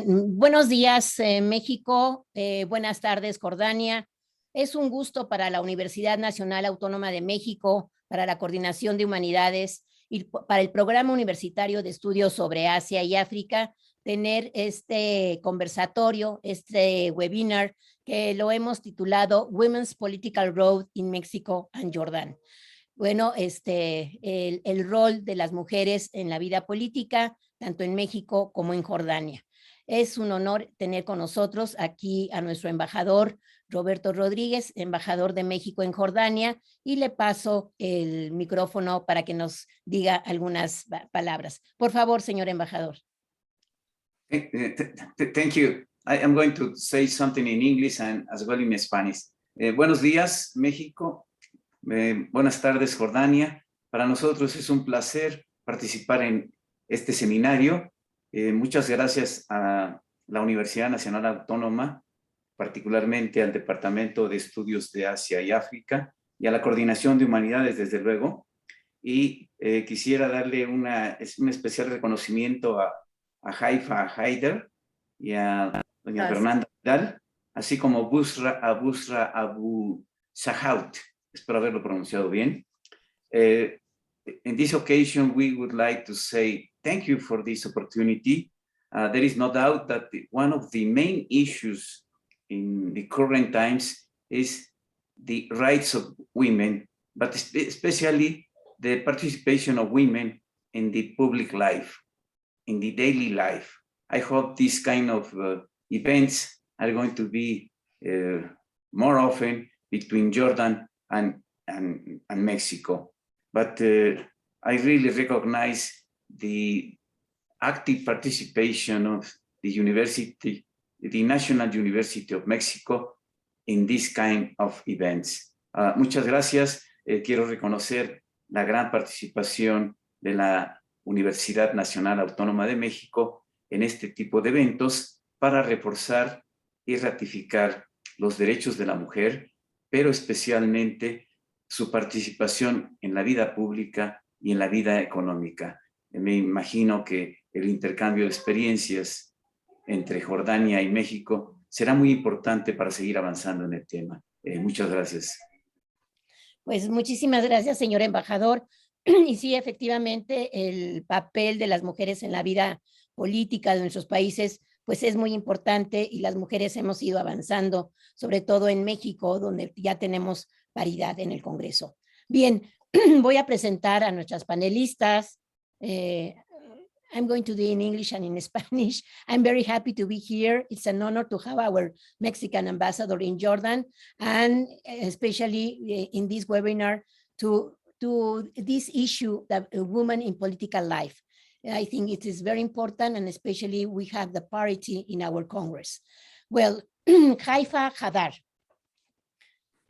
Buenos días, México. Buenas tardes, Jordania. Es un gusto para la Universidad Nacional Autónoma de México, para la Coordinación de Humanidades y para el Programa Universitario de Estudios sobre Asia y África, tener este conversatorio, este webinar, que lo hemos titulado Women's Political Road in Mexico and Jordan. Bueno, el rol de las mujeres en la vida política, tanto en México como en Jordania. Es un honor tener con nosotros aquí a nuestro embajador Roberto Rodríguez, embajador de México en Jordania, y le paso el micrófono para que nos diga algunas palabras. Por favor, señor embajador. Thank you. I am going to say something in English and as well in Spanish. Buenos días, México. Buenas tardes, Jordania. Para nosotros es un placer participar en este seminario. Muchas gracias a la Universidad Nacional Autónoma, particularmente al Departamento de Estudios de Asia y África y a la Coordinación de Humanidades, desde luego. Y quisiera darle un especial reconocimiento a Haifa, a Haidar y a doña Fernanda, Vidal, así como a Bushra, Shahout. Espero haberlo pronunciado bien. In this occasion, we would like to say thank you for this opportunity. There is no doubt that one of the main issues in the current times is the rights of women, but especially the participation of women in the public life, in the daily life. I hope these kind of events are going to be more often between Jordan and Mexico. But I really recognize the active participation of the university, the National University of Mexico, in this kind of events. Muchas gracias. Quiero reconocer la gran participación de la Universidad Nacional Autónoma de México en este tipo de eventos para reforzar y ratificar los derechos de la mujer, pero especialmente su participación en la vida pública y en la vida económica. Me imagino que el intercambio de experiencias entre Jordania y México será muy importante para seguir avanzando en el tema. Muchas gracias. Pues muchísimas gracias, señor embajador. Y sí, efectivamente, el papel de las mujeres en la vida política de nuestros países pues es muy importante y las mujeres hemos ido avanzando, sobre todo en México, donde ya tenemos paridad en el Congreso. Bien, voy a presentar a nuestras panelistas. I'm going to do in English and in Spanish. I'm very happy to be here. It's an honor to have our Mexican ambassador in Jordan, and especially in this webinar to this issue, that women in political life. I think it is very important, and especially we have the parity in our Congress. Well, Haifa Haidar,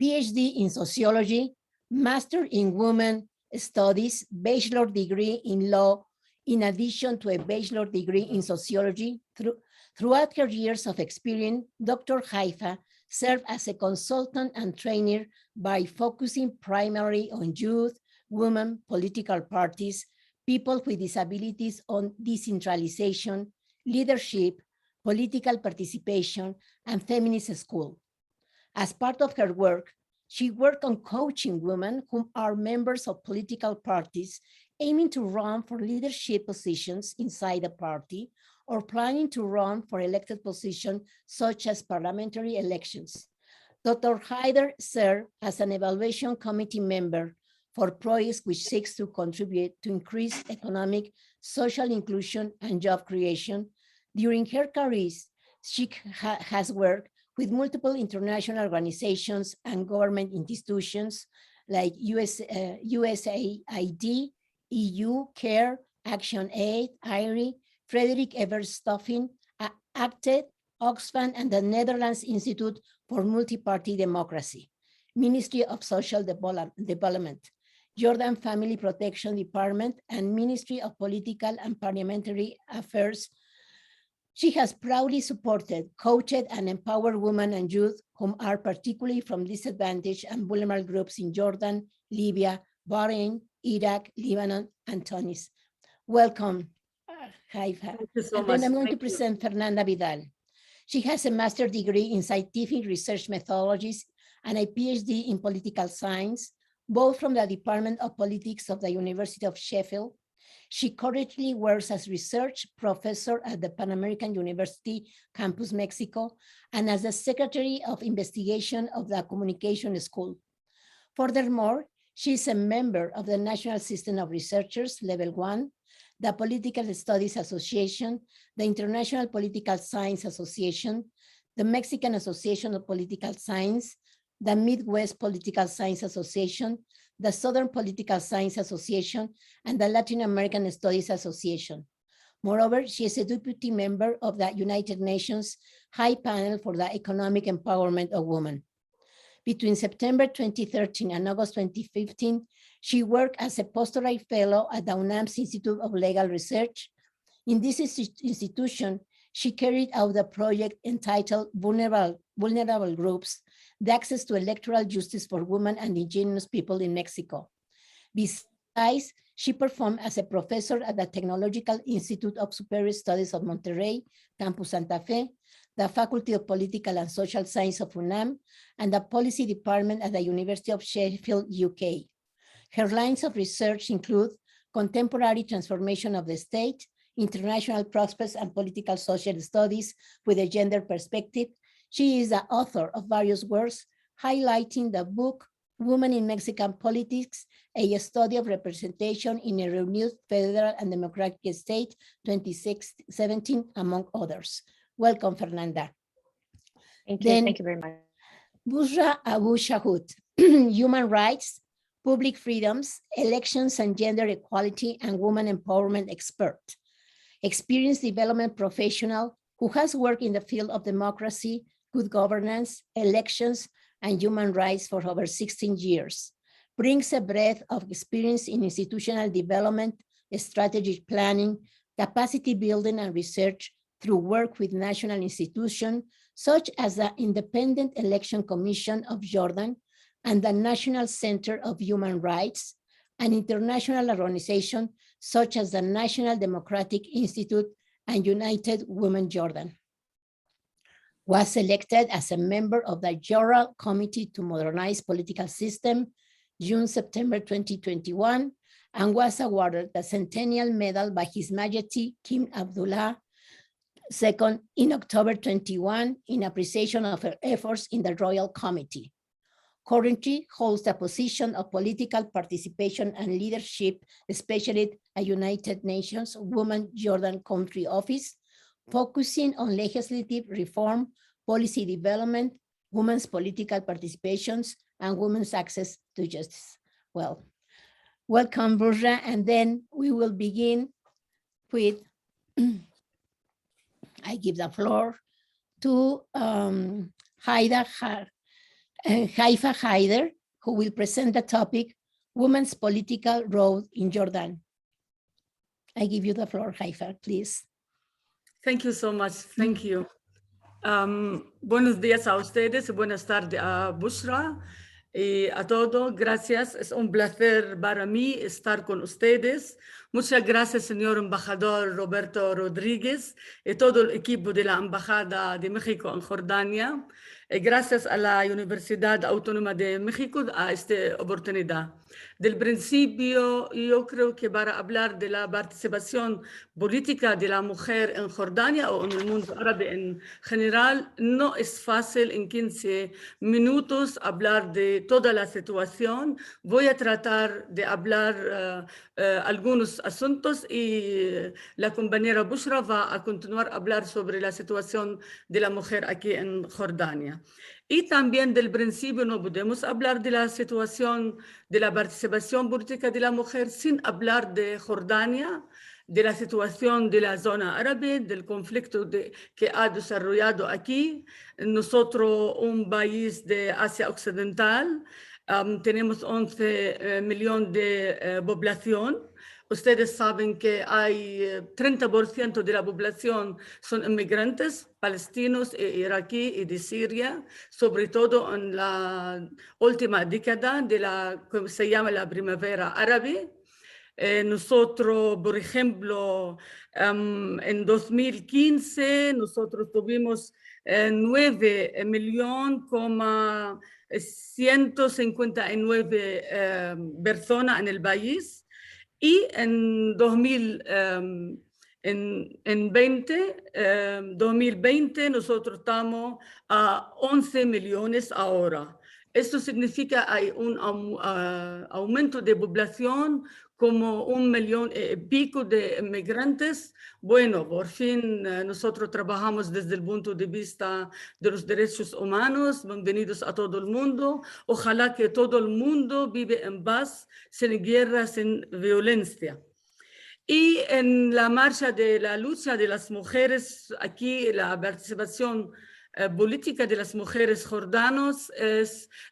PhD in sociology, master in women studies, bachelor degree in law, in addition to a bachelor degree in sociology. Throughout her years of experience, Dr. Haifa served as a consultant and trainer by focusing primarily on youth, women, political parties, people with disabilities, on decentralization, leadership, political participation, and feminist school. As part of her work, she worked on coaching women who are members of political parties aiming to run for leadership positions inside the party or planning to run for elected positions such as parliamentary elections. Dr. Haidar served as an evaluation committee member for projects which seeks to contribute to increase economic, social inclusion, and job creation. During her career, she has worked with multiple international organizations and government institutions like USAID, EU, CARE, Action Aid, IRI, Frederick Ebert Stoffin, ACTED, Oxfam, and the Netherlands Institute for Multi-Party Democracy, Ministry of Social Development, Jordan Family Protection Department, and Ministry of Political and Parliamentary Affairs. She has proudly supported, coached, and empowered women and youth whom are particularly from disadvantaged and vulnerable groups in Jordan, Libya, Bahrain, Iraq, Lebanon, and Tunis. Welcome, Haifa. Thank you so And much. then I'm going to Thank you. present Fernanda Vidal. She has a master's degree in scientific research methodologies and a PhD in political science, both from the Department of Politics of the University of Sheffield. She currently works as research professor at the Pan American University Campus Mexico and as the Secretary of Investigation of the Communication School. Furthermore, she is a member of the National System of Researchers, Level 1, the Political Studies Association, the International Political Science Association, the Mexican Association of Political Science, the Midwest Political Science Association, the Southern Political Science Association, and the Latin American Studies Association. Moreover, she is a deputy member of the United Nations High Panel for the Economic Empowerment of Women. Between September 2013 and August 2015, she worked as a postdoctoral fellow at the UNAM's Institute of Legal Research. In this institution, she carried out the project entitled Vulnerable Groups, the Access to Electoral Justice for Women and Indigenous People in Mexico. Besides, she performed as a professor at the Technological Institute of Superior Studies of Monterrey, Campus Santa Fe, the Faculty of Political and Social Science of UNAM, and the Policy Department at the University of Sheffield, UK. Her lines of research include contemporary transformation of the state, international prospects and political social studies with a gender perspective. She is the author of various works, highlighting the book, Women in Mexican Politics, a study of representation in a renewed federal and democratic state, 2017, among others. Welcome, Fernanda. Thank you. Then, thank you very much. Bushra Shahout, human rights, public freedoms, elections and gender equality, and women empowerment expert. Experienced development professional who has worked in the field of democracy, good governance, elections, and human rights for over 16 years. Brings a breadth of experience in institutional development, strategic planning, capacity building, and research through work with national institutions such as the Independent Election Commission of Jordan and the National Center of Human Rights, and international organizations such as the National Democratic Institute and United Women Jordan. Was elected as a member of the General Committee to Modernize Political System, June-September 2021, and was awarded the Centennial Medal by His Majesty King Abdullah II in October 21 in appreciation of her efforts in the Royal Committee. Currently holds the position of political participation and leadership, especially at United Nations Women Jordan Country Office, focusing on legislative reform, policy development, women's political participations, and women's access to justice. Well, welcome, Bushra, and then we will begin with, I give the floor to Haidar, Haifa Haidar, who will present the topic, Women's Political Role in Jordan. I give you the floor, Haifa, please. Thank you so much. Thank you. Buenos días a ustedes, buenas tardes a Bushra y a todos. Gracias, es un placer para mí estar con ustedes. Muchas gracias, señor embajador Roberto Rodríguez y todo el equipo de la Embajada de México en Jordania. Gracias a la Universidad Autónoma de México a esta oportunidad. Del principio, yo creo que para hablar de la participación política de la mujer en Jordania o en el mundo árabe en general, no es fácil en 15 minutos hablar de toda la situación. Voy a tratar de hablar algunos asuntos y la compañera Bushra va a continuar a hablar sobre la situación de la mujer aquí en Jordania. Y también del principio no podemos hablar de la situación de la participación política de la mujer sin hablar de Jordania, de la situación de la zona árabe, del conflicto que ha desarrollado aquí. Nosotros, un país de Asia Occidental, tenemos 11 millones de población. Ustedes saben que hay 30% de la población son inmigrantes palestinos e iraquíes y de Siria, sobre todo en la última década de la que se llama la primavera árabe. Nosotros, por ejemplo, en 2015, nosotros tuvimos 9.159.000 personas en el país, y en 2020 nosotros estamos a 11 millones ahora. Esto significa que hay un aumento de población, como 1,5 millones de inmigrantes. Bueno, por fin nosotros trabajamos desde el punto de vista de los derechos humanos. Bienvenidos a todo el mundo. Ojalá que todo el mundo vive en paz, sin guerra, sin violencia. Y en la marcha de la lucha de las mujeres, aquí la participación política de las mujeres jordanos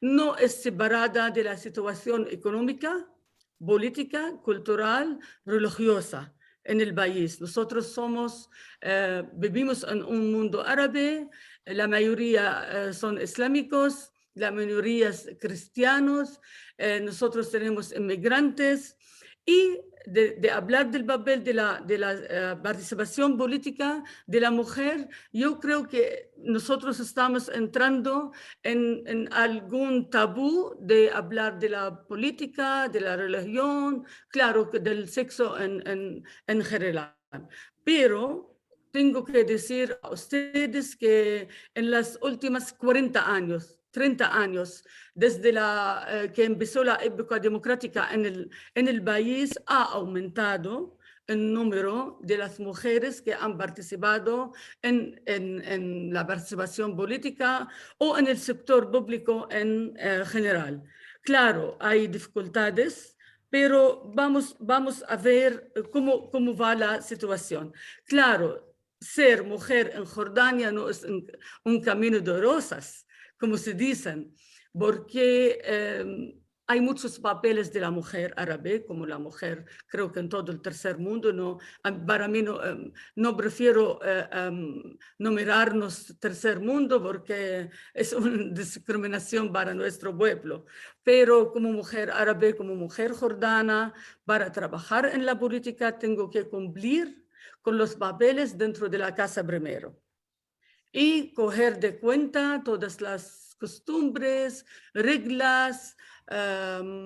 no es separada de la situación económica, política, cultural, religiosa en el país. Nosotros vivimos en un mundo árabe, la mayoría son islámicos, la mayoría cristianos, nosotros tenemos inmigrantes, y de hablar del papel de la participación política de la mujer, yo creo que nosotros estamos entrando en algún tabú de hablar de la política, de la religión, claro, del sexo en general. Pero tengo que decir a ustedes que en las últimas 40 años, 30 años, desde que empezó la época democrática en el país, ha aumentado el número de las mujeres que han participado en la participación política o en el sector público en general. Claro, hay dificultades, pero vamos a ver cómo va la situación. Claro, ser mujer en Jordania no es un camino de rosas, como se dicen, porque hay muchos papeles de la mujer árabe, como la mujer, creo que en todo el tercer mundo. Para mí no prefiero nombrarnos tercer mundo porque es una discriminación para nuestro pueblo. Pero como mujer árabe, como mujer jordana, para trabajar en la política tengo que cumplir con los papeles dentro de la casa primero y coger de cuenta todas las costumbres, reglas,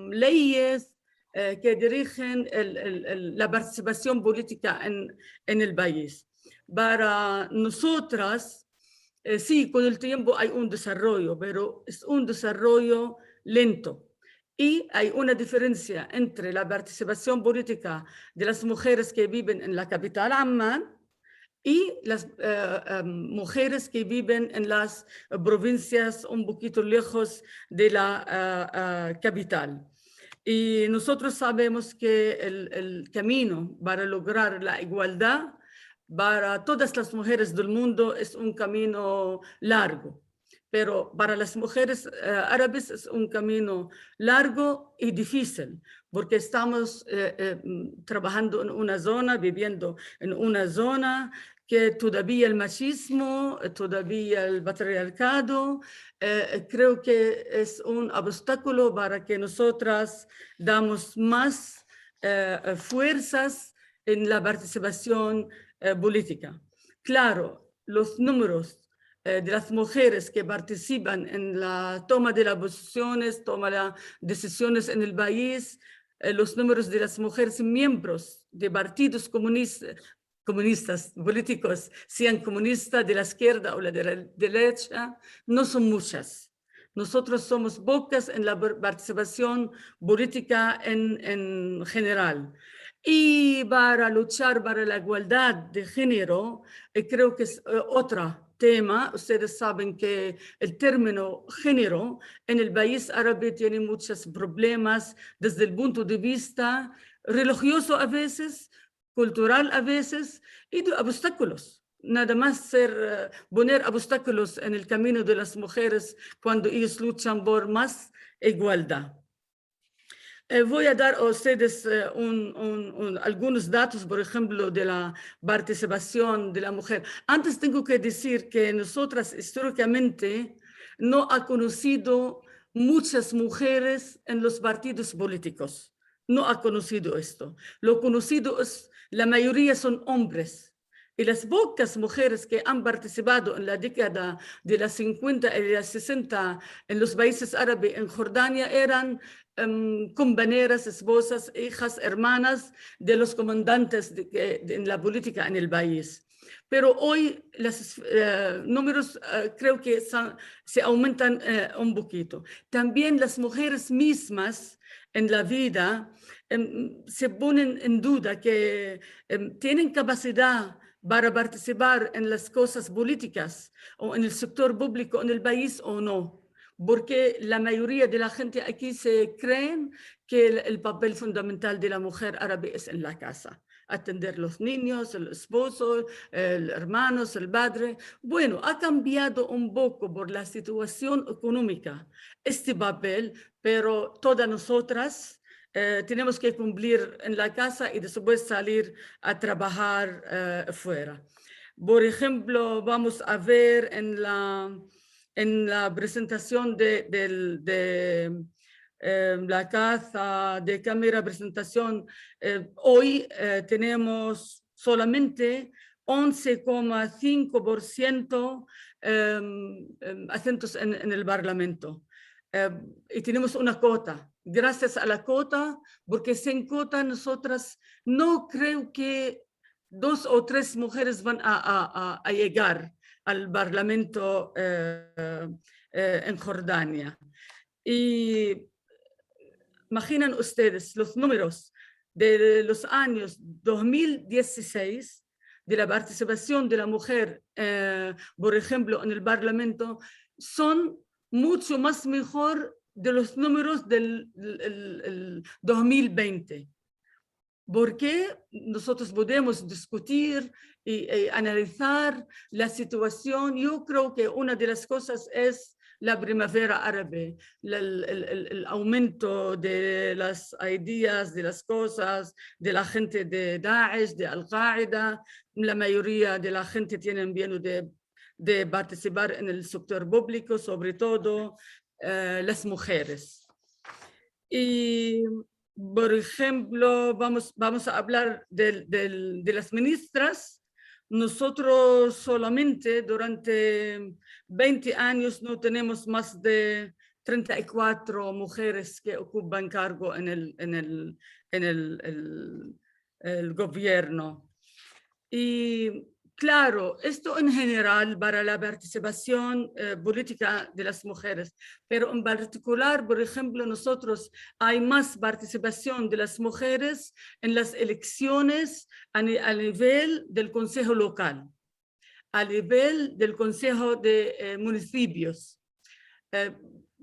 leyes que dirigen la participación política en el país. Para nosotras, sí, con el tiempo hay un desarrollo, pero es un desarrollo lento. Y hay una diferencia entre la participación política de las mujeres que viven en la capital Amman y las mujeres que viven en las provincias un poquito lejos de la capital. Y nosotros sabemos que el camino para lograr la igualdad para todas las mujeres del mundo es un camino largo, pero para las mujeres árabes es un camino largo y difícil, porque estamos trabajando en una zona, viviendo en una zona que todavía el machismo, todavía el patriarcado, creo que es un obstáculo para que nosotras damos más fuerzas en la participación política. Claro, los números de las mujeres que participan en la toma de las posiciones, toma de decisiones en el país, los números de las mujeres miembros de partidos comunistas políticos, sean comunistas de la izquierda o la de la derecha, no son muchas. Nosotros somos pocas en la participación política en general. Y para luchar para la igualdad de género, creo que es otro tema. Ustedes saben que el término género en el país árabe tiene muchos problemas desde el punto de vista religioso a veces, cultural a veces, y de obstáculos. Nada más poner obstáculos en el camino de las mujeres cuando ellos luchan por más igualdad. Voy a dar a ustedes algunos datos, por ejemplo, de la participación de la mujer. Antes tengo que decir que nosotras históricamente no ha conocido muchas mujeres en los partidos políticos. no ha conocido esto. Lo conocido es, la mayoría son hombres. Y las pocas mujeres que han participado en la década de las 50 y de las 60 en los países árabes, en Jordania, eran compañeras, esposas, hijas, hermanas de los comandantes en la política en el país. Pero hoy los números creo que se aumentan un poquito. También las mujeres mismas en la vida se ponen en duda que tienen capacidad para participar en las cosas políticas o en el sector público en el país o no. Porque la mayoría de la gente aquí se creen que el papel fundamental de la mujer árabe es en la casa. Atender los niños, el esposo, el hermanos, el padre. Bueno, ha cambiado un poco por la situación económica este papel, pero todas nosotras tenemos que cumplir en la casa y después salir a trabajar fuera. Por ejemplo, vamos a ver en la presentación de la casa de cámara presentación, hoy tenemos solamente 11,5% acentos en el Parlamento. Y tenemos una cuota. Gracias a la cuota, porque sin cuota nosotras no creo que 2 o 3 mujeres van a llegar al Parlamento en Jordania. Y imaginan ustedes los números de los años 2016 de la participación de la mujer, por ejemplo, en el Parlamento, son mucho más mejor de los números del 2020. Porque nosotros podemos discutir y analizar la situación. Yo creo que una de las cosas es la primavera árabe, el aumento de las ideas, de las cosas, de la gente de Daesh, de Al-Qaeda. La mayoría de la gente tiene miedo de participar en el sector público, sobre todo las mujeres. Y, por ejemplo, vamos a hablar de las ministras. Nosotros solamente durante 20 años no tenemos más de 34 mujeres que ocupan cargo en el gobierno. Y claro, esto en general para la participación política de las mujeres, pero en particular, por ejemplo, nosotros hay más participación de las mujeres en las elecciones a nivel del Consejo Local, a nivel del Consejo de Municipios.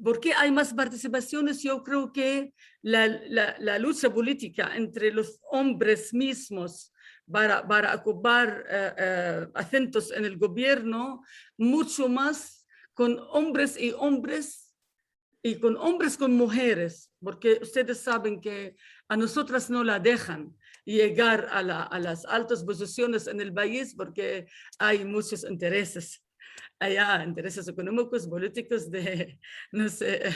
¿Por qué hay más participaciones? Yo creo que la lucha política entre los hombres mismos para ocupar acentos en el gobierno, mucho más con hombres y hombres y con hombres con mujeres, porque ustedes saben que a nosotras no la dejan llegar a las altas posiciones en el país porque hay muchos intereses. Allá, intereses económicos, políticos, no sé,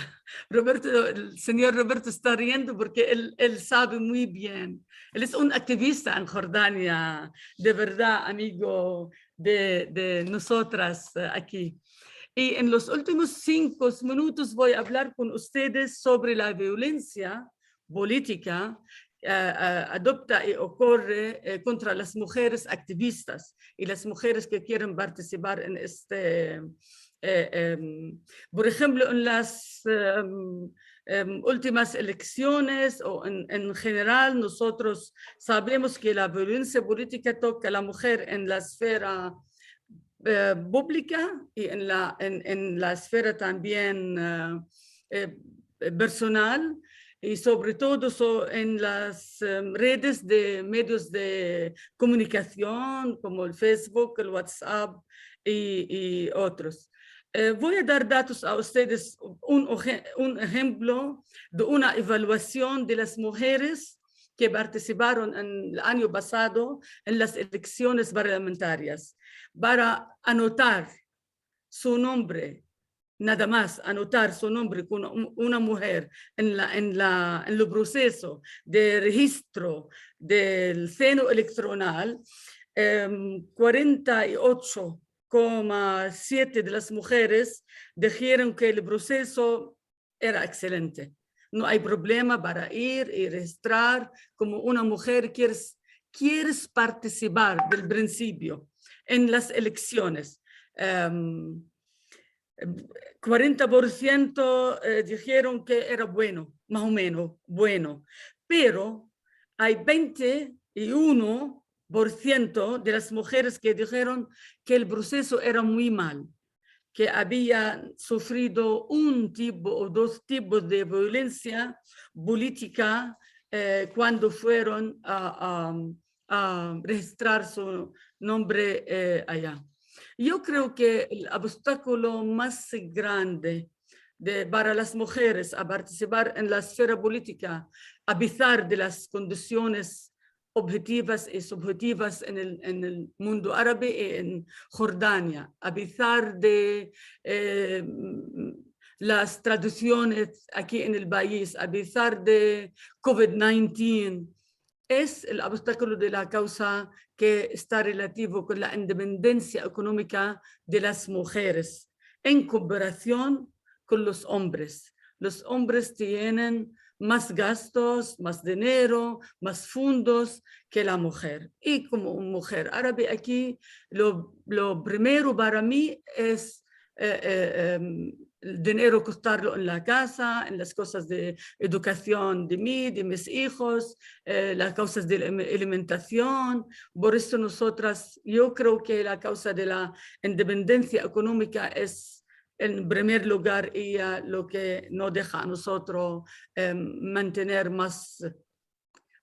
el señor Roberto está riendo porque él sabe muy bien. Él es un activista en Jordania, de verdad, amigo de nosotras aquí. Y en los últimos 5 minutos voy a hablar con ustedes sobre la violencia política adopta y ocurre contra las mujeres activistas y las mujeres que quieren participar en este, por ejemplo, en las últimas elecciones o en general, nosotros sabemos que la violencia política toca a la mujer en la esfera pública y en la esfera también personal, y sobre todo en las redes de medios de comunicación como el Facebook, el WhatsApp y otros. Voy a dar datos a ustedes, un ejemplo de una evaluación de las mujeres que participaron en el año pasado en las elecciones parlamentarias, para anotar su nombre nada más anotar su nombre con una mujer en el proceso de registro del censo electoral, 48,7% de las mujeres dijeron que el proceso era excelente. No hay problema para ir y registrar. Como una mujer quieres participar del principio en las elecciones. 40% dijeron que era bueno, más o menos bueno, pero hay 21% de las mujeres que dijeron que el proceso era muy mal, que habían sufrido un tipo o dos tipos de violencia política cuando fueron a registrar su nombre allá. Yo creo que el obstáculo más grande para las mujeres a participar en la esfera política, a pesar de las condiciones objetivas y subjetivas en el mundo árabe y en Jordania, a pesar de las tradiciones aquí en el país, a pesar de COVID-19, es el obstáculo de la causa que está relativo con la independencia económica de las mujeres en comparación con los hombres. Los hombres tienen más gastos, más dinero, más fondos que la mujer. Y como mujer árabe aquí, lo primero para mí es el dinero costarlo en la casa, en las cosas de educación de mí, de mis hijos, las causas de alimentación. Por eso yo creo que la causa de la independencia económica es en primer lugar ella lo que nos deja a nosotros mantener más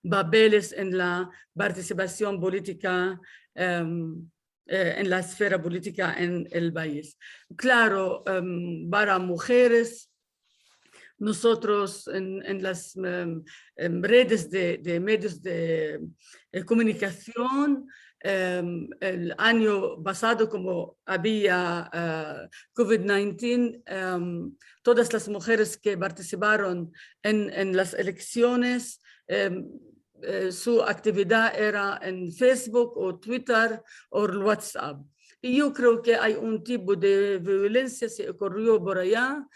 papeles en la participación política, en la esfera política en el país. Claro, para mujeres, nosotros en las redes de medios de comunicación, el año pasado, como había COVID-19, todas las mujeres que participaron en las elecciones, su actividad era en Facebook o Twitter o WhatsApp. Y yo creo que hay un tipo de violencia que ocurrió por allá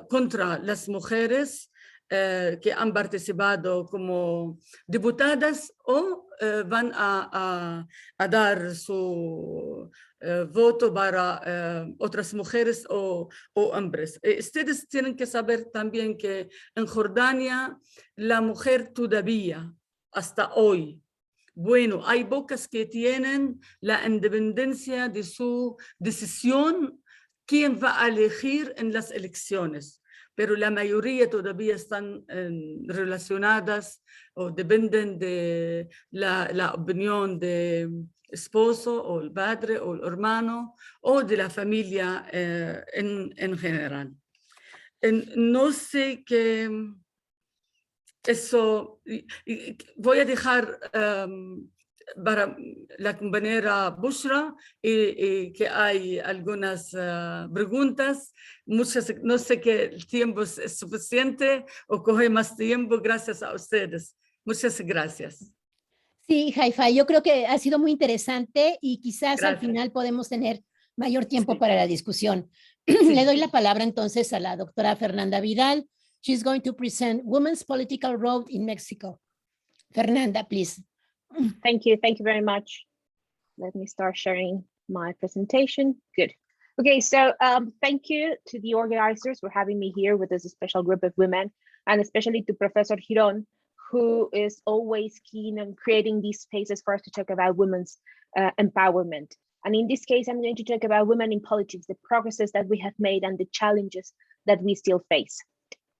contra las mujeres que han participado como diputadas o van a dar su voto para otras mujeres o hombres. Ustedes tienen que saber también que en Jordania la mujer todavía, hasta hoy, bueno, hay pocas que tienen la independencia de su decisión quién va a elegir en las elecciones, pero la mayoría todavía están relacionadas o dependen de la opinión del esposo o el padre o el hermano o de la familia en general. No sé qué... Eso, voy a dejar para la compañera Bushra y que hay algunas preguntas. No sé que el tiempo es suficiente o coge más tiempo. Gracias a ustedes. Muchas gracias. Sí, Haifa, yo creo que ha sido muy interesante y quizás Gracias. Al final podemos tener mayor tiempo Sí. para la discusión. Sí. Le doy la palabra entonces a la doctora Fernanda Vidal. She's going to present Women's Political Role in Mexico. Fernanda, please. Thank you very much. Let me start sharing my presentation. Good. Okay, so thank you to the organizers for having me here with this special group of women, and especially to Professor Girón, who is always keen on creating these spaces for us to talk about women's empowerment. And in this case, I'm going to talk about women in politics, the progresses that we have made and the challenges that we still face.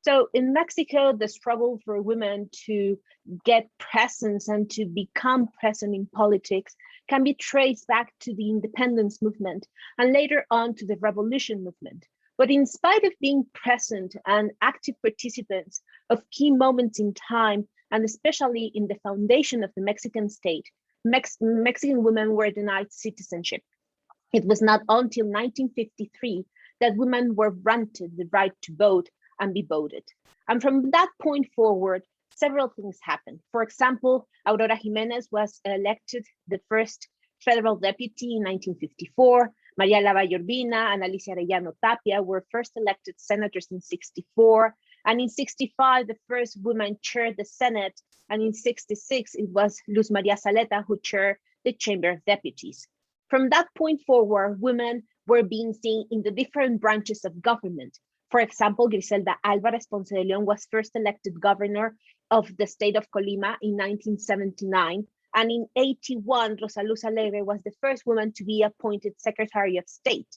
So in Mexico, the struggle for women to get presence and to become present in politics can be traced back to the independence movement and later on to the revolution movement. But in spite of being present and active participants of key moments in time, and especially in the foundation of the Mexican state, Mexican women were denied citizenship. It was not until 1953 that women were granted the right to vote and be voted. And from that point forward, several things happened. For example, Aurora Jimenez was elected the first federal deputy in 1954. Maria Lavalle Urbina and Alicia Arellano Tapia were first elected senators in 64. And in 65, the first woman chaired the Senate. And in 66, it was Luz Maria Saleta who chaired the Chamber of Deputies. From that point forward, women were being seen in the different branches of government. For example, Griselda Álvarez Ponce de León was first elected governor of the state of Colima in 1979. And in 81, Rosa Luz Alegre was the first woman to be appointed Secretary of State.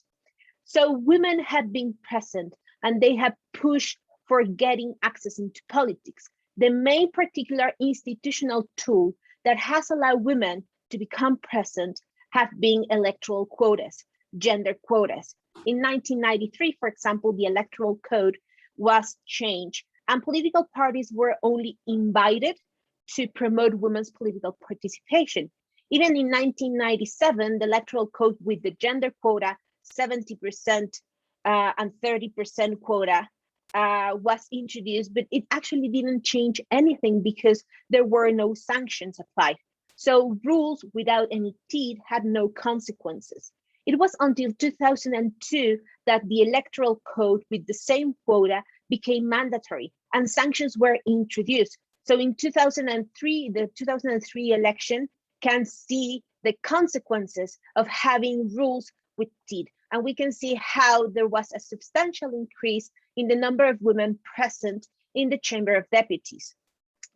So women had been present and they have pushed for getting access into politics. The main particular institutional tool that has allowed women to become present have been electoral quotas, gender quotas. In 1993, for example, the Electoral Code was changed and political parties were only invited to promote women's political participation. Even in 1997, the Electoral Code with the gender quota, 70% and 30% quota was introduced, but it actually didn't change anything because there were no sanctions applied. So rules without any teeth had no consequences. It was until 2002 that the Electoral Code with the same quota became mandatory and sanctions were introduced. So in 2003, the 2003 election can see the consequences of having rules with teeth. And we can see how there was a substantial increase in the number of women present in the Chamber of Deputies.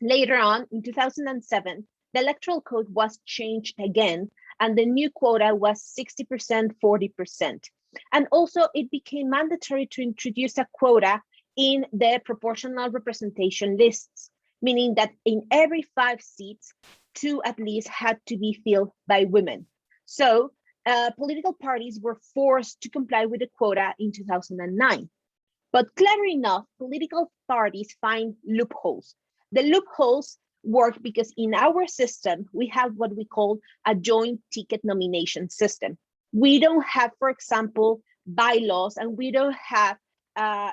Later on, in 2007, the Electoral Code was changed again, and the new quota was 60%, 40%. And also it became mandatory to introduce a quota in the proportional representation lists, meaning that in every 5 seats, 2 at least had to be filled by women. So political parties were forced to comply with the quota in 2009. But clever enough, political parties find loopholes. The loopholes work because in our system, we have what we call a joint ticket nomination system. We don't have, for example, bylaws, and we don't have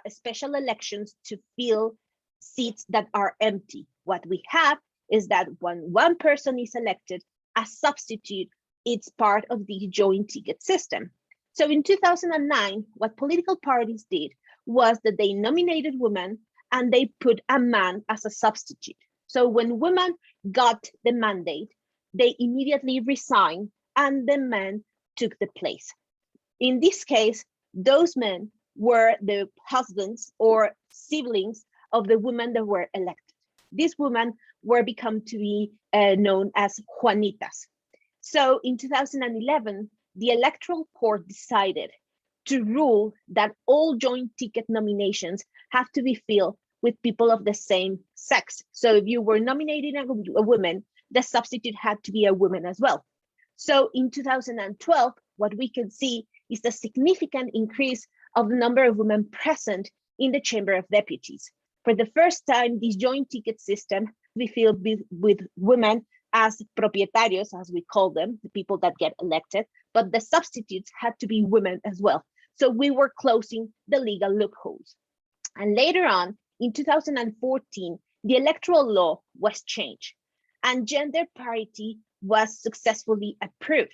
special elections to fill seats that are empty. What we have is that when one person is elected, a substitute, it's part of the joint ticket system. So in 2009, what political parties did was that they nominated women and they put a man as a substitute. So when women got the mandate, they immediately resigned and the men took the place. In this case, those men were the husbands or siblings of the women that were elected. These women were become to be known as Juanitas. So in 2011, the Electoral Court decided to rule that all joint ticket nominations have to be filled with people of the same sex. So if you were nominating a woman, the substitute had to be a woman as well. So in 2012, what we can see is the significant increase of the number of women present in the Chamber of Deputies. For the first time, this joint ticket system, we filled with women as propietarios, as we call them, the people that get elected, but the substitutes had to be women as well. So we were closing the legal loopholes. And later on, in 2014, the electoral law was changed and gender parity was successfully approved.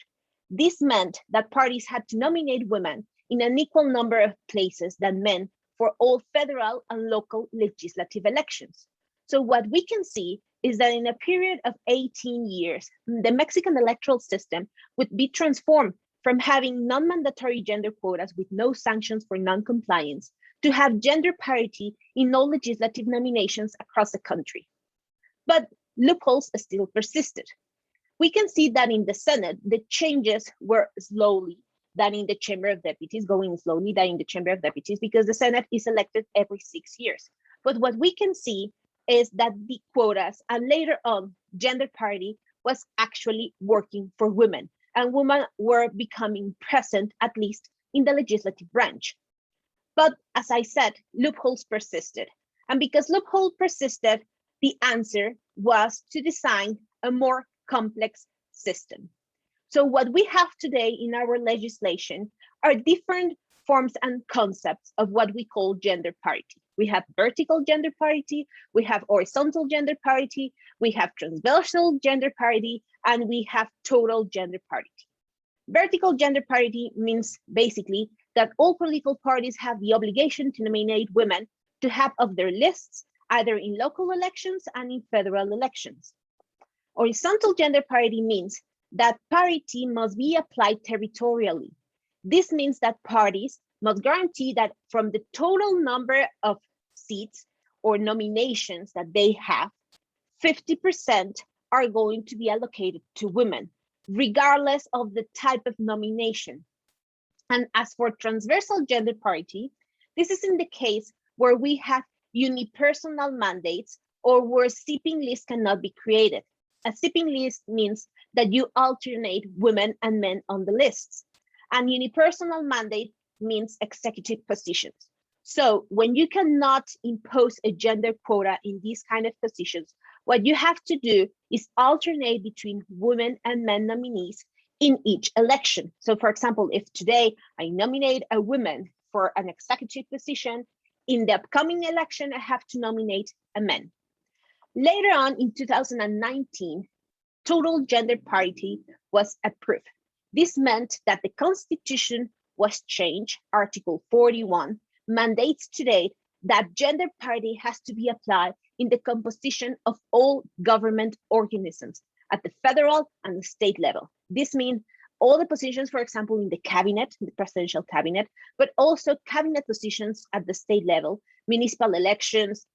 This meant that parties had to nominate women in an equal number of places than men for all federal and local legislative elections. So what we can see is that in a period of 18 years, the Mexican electoral system would be transformed from having non-mandatory gender quotas with no sanctions for non-compliance to have gender parity in all legislative nominations across the country. But loopholes still persisted. We can see that in the Senate, the changes were slowly than in the Chamber of Deputies, going slowly than in the Chamber of Deputies, because the Senate is elected every 6 years. But what we can see is that the quotas and later on gender parity was actually working for women, and women were becoming present, at least in the legislative branch. But as I said, loopholes persisted. And because loopholes persisted, the answer was to design a more complex system. So what we have today in our legislation are different forms and concepts of what we call gender parity. We have vertical gender parity, we have horizontal gender parity, we have transversal gender parity, and we have total gender parity. Vertical gender parity means basically that all political parties have the obligation to nominate women to have of their lists, either in local elections and in federal elections. Horizontal gender parity means that parity must be applied territorially. This means that parties must guarantee that from the total number of seats or nominations that they have, 50% are going to be allocated to women, regardless of the type of nomination. And as for transversal gender parity, this is in the case where we have unipersonal mandates or where sipping lists cannot be created. A sipping list means that you alternate women and men on the lists. And unipersonal mandate means executive positions. So when you cannot impose a gender quota in these kind of positions, what you have to do is alternate between women and men nominees in each election. So for example, if today I nominate a woman for an executive position, in the upcoming election, I have to nominate a man. Later on in 2019, total gender parity was approved. This meant that the Constitution was changed. Article 41 mandates today that gender parity has to be applied in the composition of all government organisms at the federal and the state level. This means all the positions, for example, in the cabinet, the presidential cabinet, but also cabinet positions at the state level, municipal elections,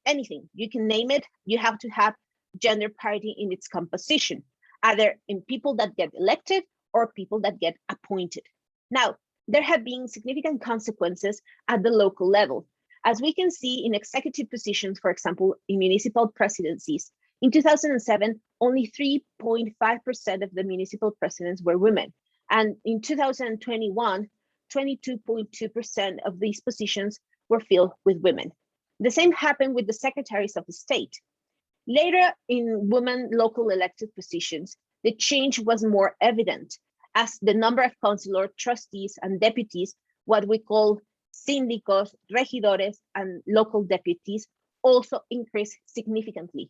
anything, you can name it, you have to have gender parity in its composition, either in people that get elected or people that get appointed. Now, there have been significant consequences at the local level. As we can see in executive positions, for example, in municipal presidencies, in 2007, only 3.5% of the municipal presidents were women. And in 2021, 22.2% of these positions were filled with women. The same happened with the secretaries of the state. Later in women local elected positions, the change was more evident as the number of councilor, trustees, and deputies, what we call síndicos, regidores, and local deputies, also increased significantly.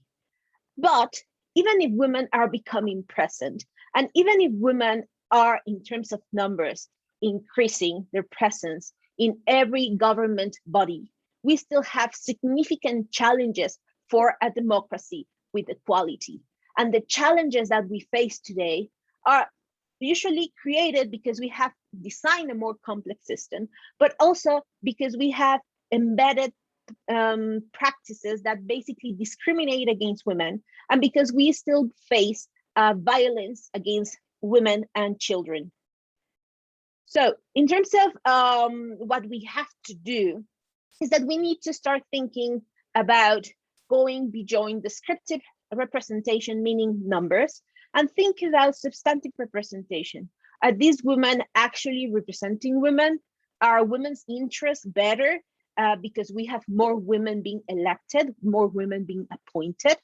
But even if women are becoming present, and even if women are, in terms of numbers, increasing their presence in every government body, we still have significant challenges for a democracy with equality. And the challenges that we face today are usually created because we have designed a more complex system, but also because we have embedded practices that basically discriminate against women, and because we still face violence against women and children. So in terms of what we have to do is that we need to start thinking about going beyond descriptive representation, meaning numbers, and think about substantive representation. Are these women actually representing women? Are women's interests better because we have more women being elected, more women being appointed?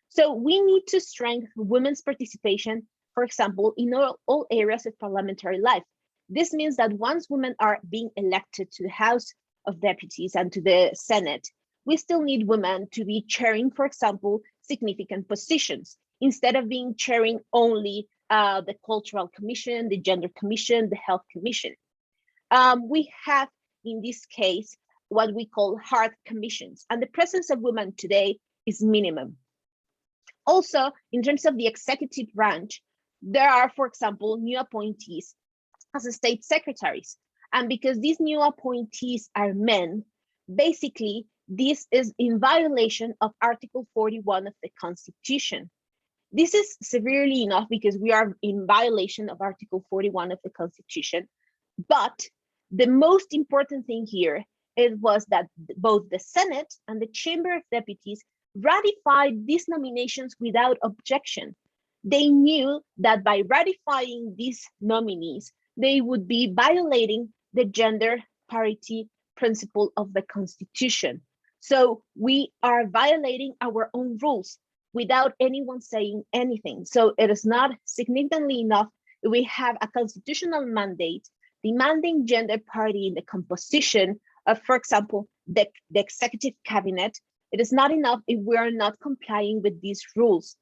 So we need to strengthen women's participation, for example, in all areas of parliamentary life. This means that once women are being elected to the House of Deputies and to the Senate, we still need women to be chairing, for example, significant positions, instead of being chairing only the Cultural Commission, the Gender Commission, the Health Commission. We have, in this case, what we call hard commissions, and the presence of women today is minimum. Also, in terms of the executive branch, there are, for example, new appointees as state secretaries. And because these new appointees are men, basically, this is in violation of Article 41 of the Constitution. This is severely enough because we are in violation of Article 41 of the Constitution. But the most important thing here was that both the Senate and the Chamber of Deputies ratified these nominations without objection. They knew that by ratifying these nominees, they would be violating the gender parity principle of the Constitution. So we are violating our own rules without anyone saying anything. So it is not significantly enough. We have a constitutional mandate, demanding gender parity in the composition of, for example, the executive cabinet, it is not enough if we are not complying with these rules.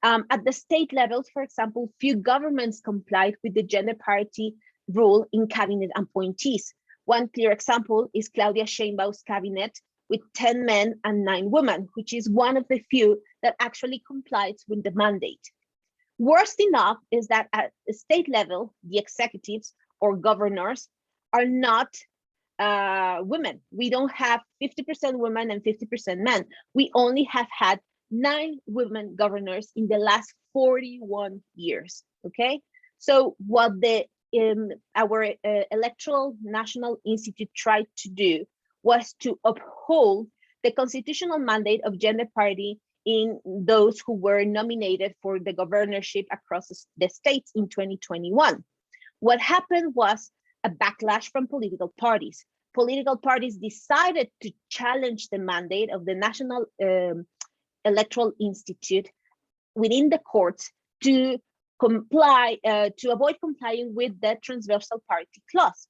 At the state levels, for example, few governments complied with the gender parity rule in cabinet appointees. One clear example is Claudia Sheinbaum's cabinet with 10 men and 9 women, which is one of the few that actually complies with the mandate. Worst enough is that at the state level, the executives or governors are not women. We don't have 50% women and 50% men. We only have had 9 women governors in the last 41 years, okay? So what our Electoral National Institute tried to do was to uphold the constitutional mandate of gender parity in those who were nominated for the governorship across the states in 2021. What happened was a backlash from political parties. Political parties decided to challenge the mandate of the National Electoral Institute within the courts to comply, to avoid complying with the transversal parity clause.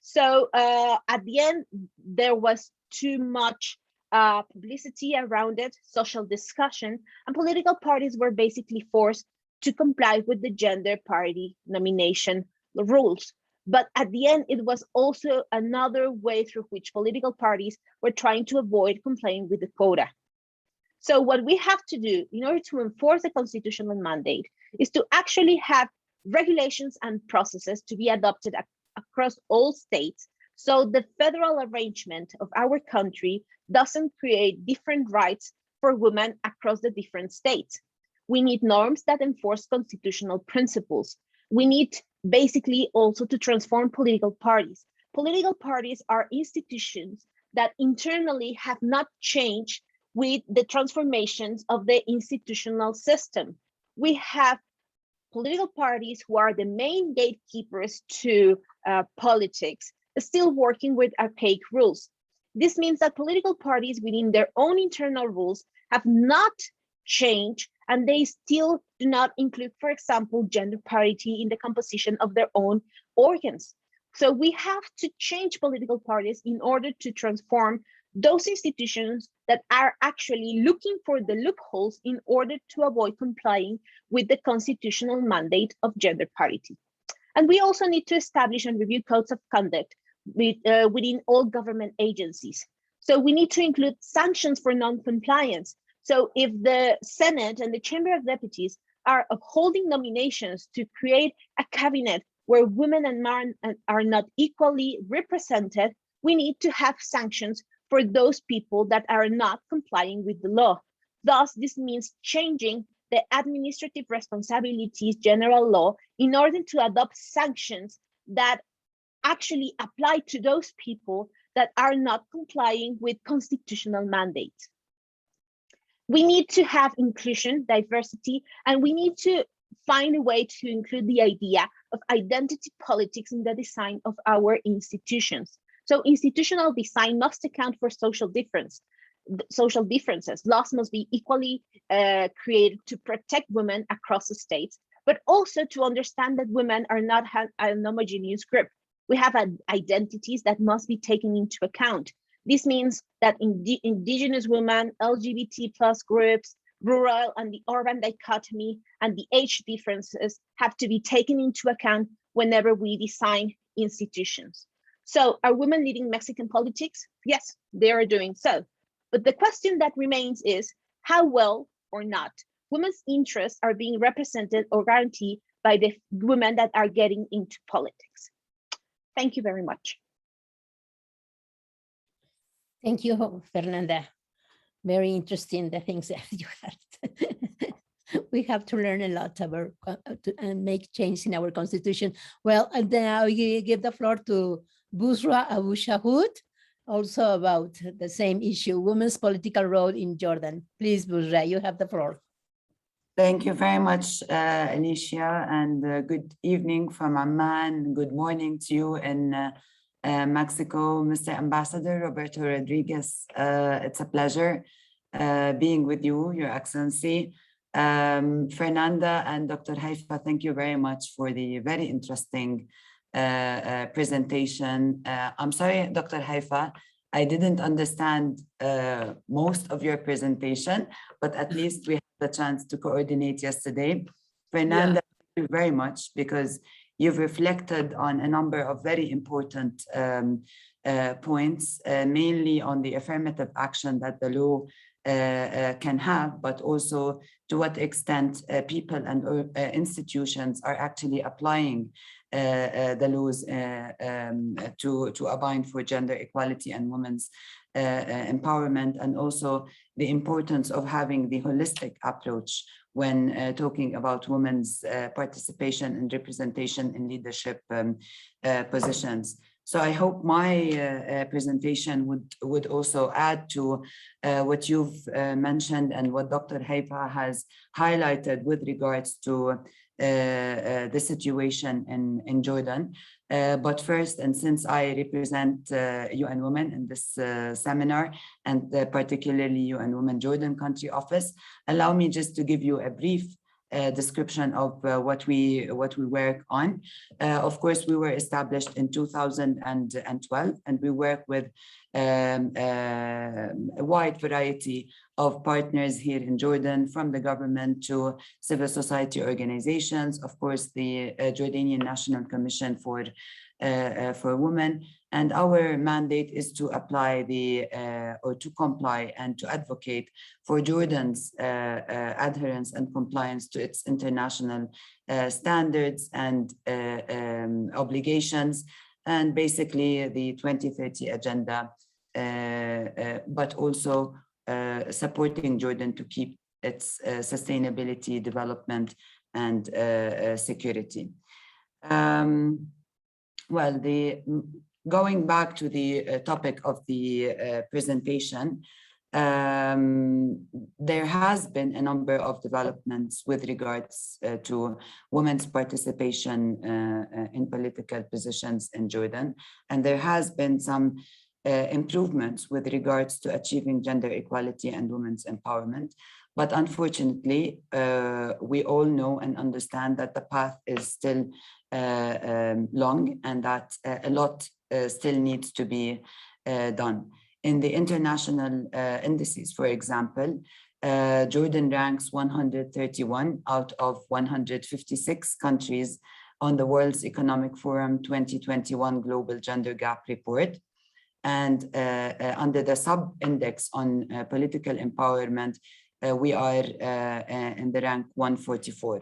So at the end, there was too much publicity around it, social discussion, and political parties were basically forced to comply with the gender parity nomination rules. But at the end, it was also another way through which political parties were trying to avoid complying with the quota. So what we have to do in order to enforce the constitutional mandate is to actually have regulations and processes to be adopted across all states, so the federal arrangement of our country doesn't create different rights for women across the different states. We need norms that enforce constitutional principles. We need basically also to transform political parties. Political parties are institutions that internally have not changed with the transformations of the institutional system. We have political parties who are the main gatekeepers to politics, still working with archaic rules. This means that political parties within their own internal rules have not changed, and they still do not include, for example, gender parity in the composition of their own organs. So we have to change political parties in order to transform those institutions that are actually looking for the loopholes in order to avoid complying with the constitutional mandate of gender parity. And we also need to establish and review codes of conduct within all government agencies. So we need to include sanctions for non-compliance. So if the Senate and the Chamber of Deputies are upholding nominations to create a cabinet where women and men are not equally represented, we need to have sanctions for those people that are not complying with the law. Thus, this means changing the administrative responsibilities general law in order to adopt sanctions that actually apply to those people that are not complying with constitutional mandates. We need to have inclusion, diversity, and we need to find a way to include the idea of identity politics in the design of our institutions. So institutional design must account for social differences. Laws must be equally created to protect women across the states, but also to understand that women are not a homogeneous group. We have identities that must be taken into account. This means that indigenous women, LGBT+ groups, rural and the urban dichotomy, and the age differences have to be taken into account whenever we design institutions. So are women leading Mexican politics? Yes, they are doing so. But the question that remains is how well or not women's interests are being represented or guaranteed by the women that are getting into politics. Thank you very much. Thank you, Fernanda. Very interesting, the things that you had. We have to learn a lot about and make change in our constitution. Well, and now you give the floor to Bushra Shahout, also about the same issue, women's political role in Jordan. Please, Bushra, you have the floor. Thank you very much, Alicia, and good evening from Amman. Good morning to you in Mexico, Mr. Ambassador Roberto Rodriguez. It's a pleasure being with you, Your Excellency. Fernanda and Dr. Haifa, thank you very much for the very interesting presentation. I'm sorry, Dr. Haifa, I didn't understand most of your presentation, but at least we had the chance to coordinate yesterday. Fernanda, thank you very much, because you've reflected on a number of very important points, mainly on the affirmative action that the law can have, but also to what extent people and institutions are actually applying the laws to abide for gender equality and women's empowerment, and also the importance of having the holistic approach when talking about women's participation and representation in leadership positions. So I hope my presentation would also add to what you've mentioned and what Dr. Haifa has highlighted with regards to the situation in Jordan. But first, and since I represent UN Women in this seminar, and particularly UN Women Jordan Country Office, allow me just to give you a brief description of what we work on. Of course, we were established in 2012, and we work with a wide variety of partners here in Jordan, from the government to civil society organizations, of course, the Jordanian National Commission for Women. And our mandate is to apply or to comply and to advocate for Jordan's adherence and compliance to its international standards and obligations, and basically the 2030 agenda, but also supporting Jordan to keep its sustainability, development, and security. Well, going back to the topic of the presentation, there has been a number of developments with regards to women's participation in political positions in Jordan, and there has been some improvements with regards to achieving gender equality and women's empowerment. But unfortunately, we all know and understand that the path is still long, and that a lot still needs to be done. In the international indices, for example, Jordan ranks 131 out of 156 countries on the World's Economic Forum 2021 Global Gender Gap Report. And under the sub-index on political empowerment, we are in the rank 144.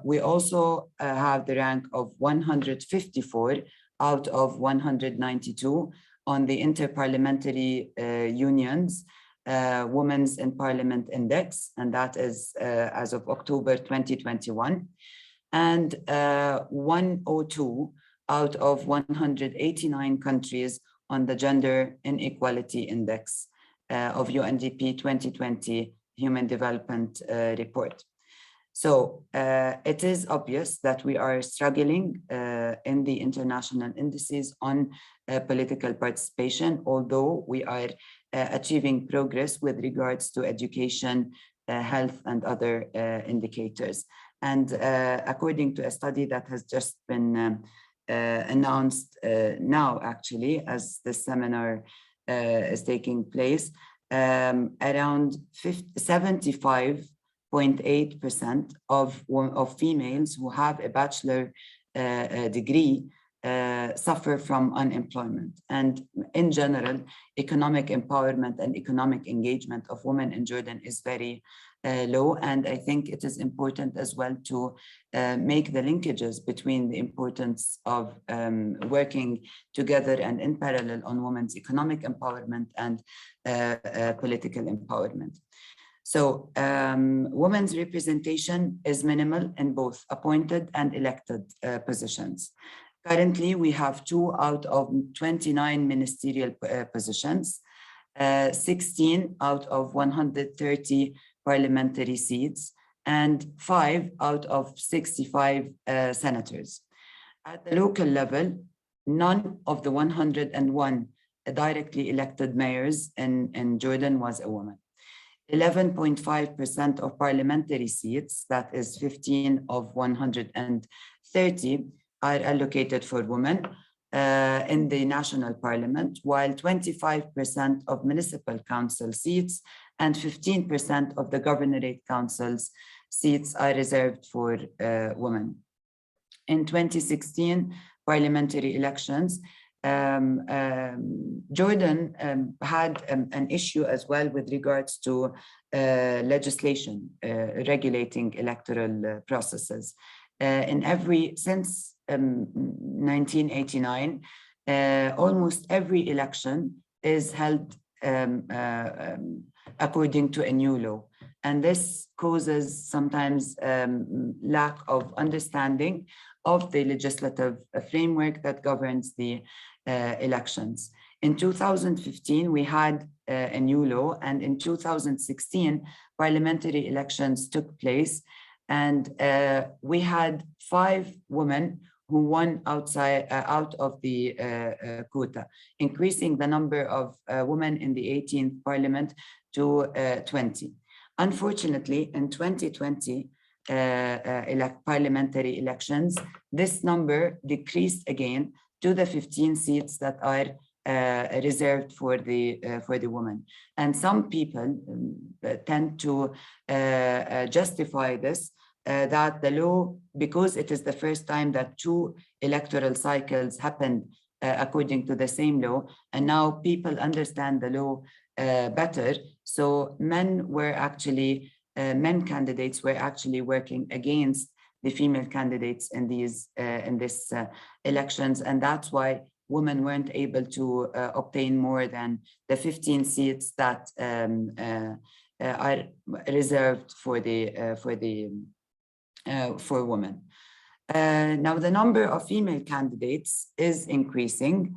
We also have the rank of 154 out of 192 on the Interparliamentary Union's Women's in Parliament Index, and that is as of October 2021, and 102 out of 189 countries on the Gender Inequality Index of UNDP 2020 Human Development Report. So it is obvious that we are struggling in the international indices on political participation, although we are achieving progress with regards to education, health, and other indicators. And according to a study that has just been announced now, actually, as the seminar is taking place, around 75.8% of females who have a bachelor degree suffer from unemployment. And in general, economic empowerment and economic engagement of women in Jordan is very low. And I think it is important as well to make the linkages between the importance of working together and in parallel on women's economic empowerment and political empowerment. So women's representation is minimal in both appointed and elected positions. Currently, we have 2 out of 29 ministerial positions, 16 out of 130 parliamentary seats, and 5 out of 65 senators. At the local level, none of the 101 directly elected mayors in Jordan was a woman. 11.5% of parliamentary seats, that is 15 of 130, are allocated for women in the national parliament, while 25% of municipal council seats and 15% of the governorate councils seats are reserved for women. In 2016 parliamentary elections, Jordan had an issue as well with regards to legislation regulating electoral processes. Since 1989, almost every election is held according to a new law. And this causes sometimes lack of understanding of the legislative framework that governs the elections. In 2015, we had a new law, and in 2016, parliamentary elections took place, and we had 5 women who won out of the quota, increasing the number of women in the 18th parliament to 20. Unfortunately, in 2020 parliamentary elections, this number decreased again to the 15 seats that are reserved for the women. And some people tend to justify this, that the law, because it is the first time that 2 electoral cycles happened according to the same law, and now people understand the law better. So men candidates were actually working against the female candidates in these elections, and that's why women weren't able to obtain more than the 15 seats that are reserved for women. Now the number of female candidates is increasing.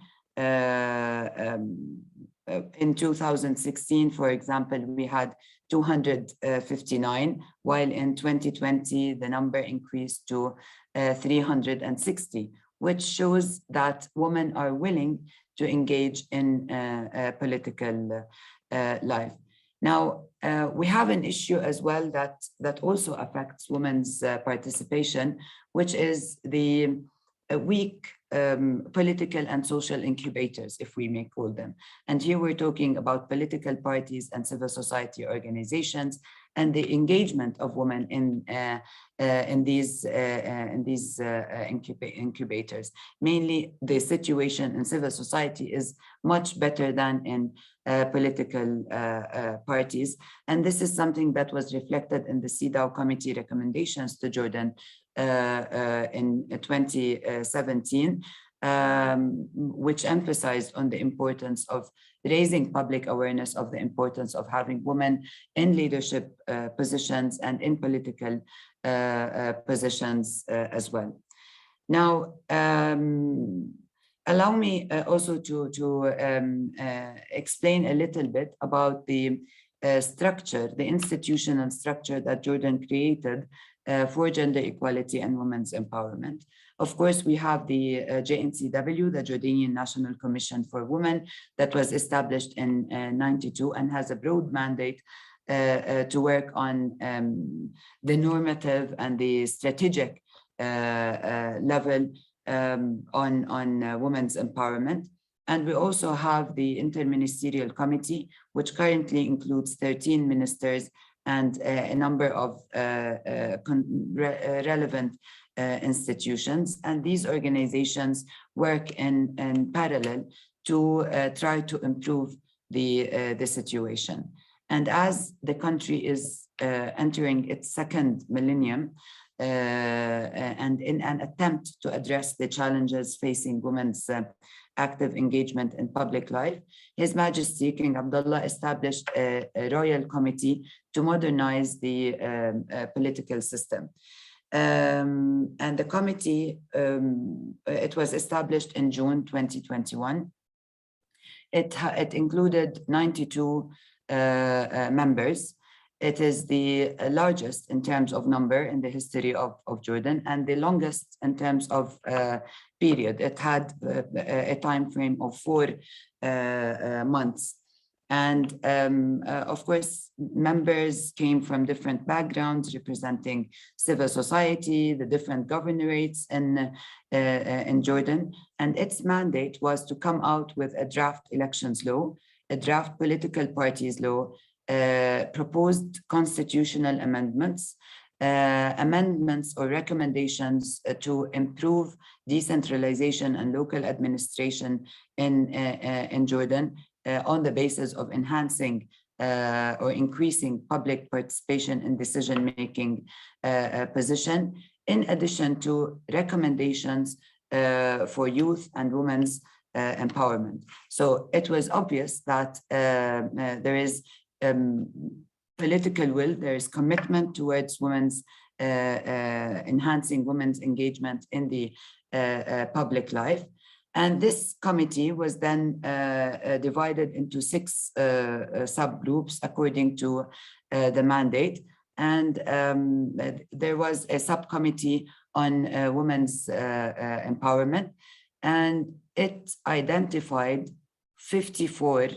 In 2016, for example, we had 259, while in 2020, the number increased to 360, which shows that women are willing to engage in political life. Now, we have an issue as well that also affects women's participation, which is the weak political and social incubators, if we may call them. And here we're talking about political parties and civil society organizations and the engagement of women in these incubators. Mainly, the situation in civil society is much better than in political parties. And this is something that was reflected in the CEDAW committee recommendations to Jordan in 2017, which emphasized on the importance of raising public awareness of the importance of having women in leadership positions and in political positions as well. Now, allow me also to explain a little bit about the structure, the institutional structure that Jordan created for gender equality and women's empowerment. Of course, we have the JNCW, the Jordanian National Commission for Women, that was established in '92 and has a broad mandate to work on the normative and the strategic level on women's empowerment. And we also have the Interministerial Committee, which currently includes 13 ministers and a number of relevant institutions. And these organizations work in parallel to try to improve the situation. And as the country is entering its second millennium, and in an attempt to address the challenges facing women's active engagement in public life, His Majesty King Abdullah established a royal committee to modernize the political system. And the committee, it was established in June 2021. It included 92 members. It is the largest in terms of number in the history of Jordan, and the longest in terms of period. It had a time frame of 4 months. And of course, members came from different backgrounds representing civil society, the different governorates in Jordan. And its mandate was to come out with a draft elections law, a draft political parties law, proposed constitutional amendments, amendments or recommendations to improve decentralization and local administration in Jordan, on the basis of enhancing or increasing public participation in decision-making position, in addition to recommendations for youth and women's empowerment. So it was obvious that there is political will, there is commitment towards women's enhancing women's engagement in the public life. And this committee was then divided into 6 subgroups according to the mandate. And there was a subcommittee on women's empowerment, and it identified 54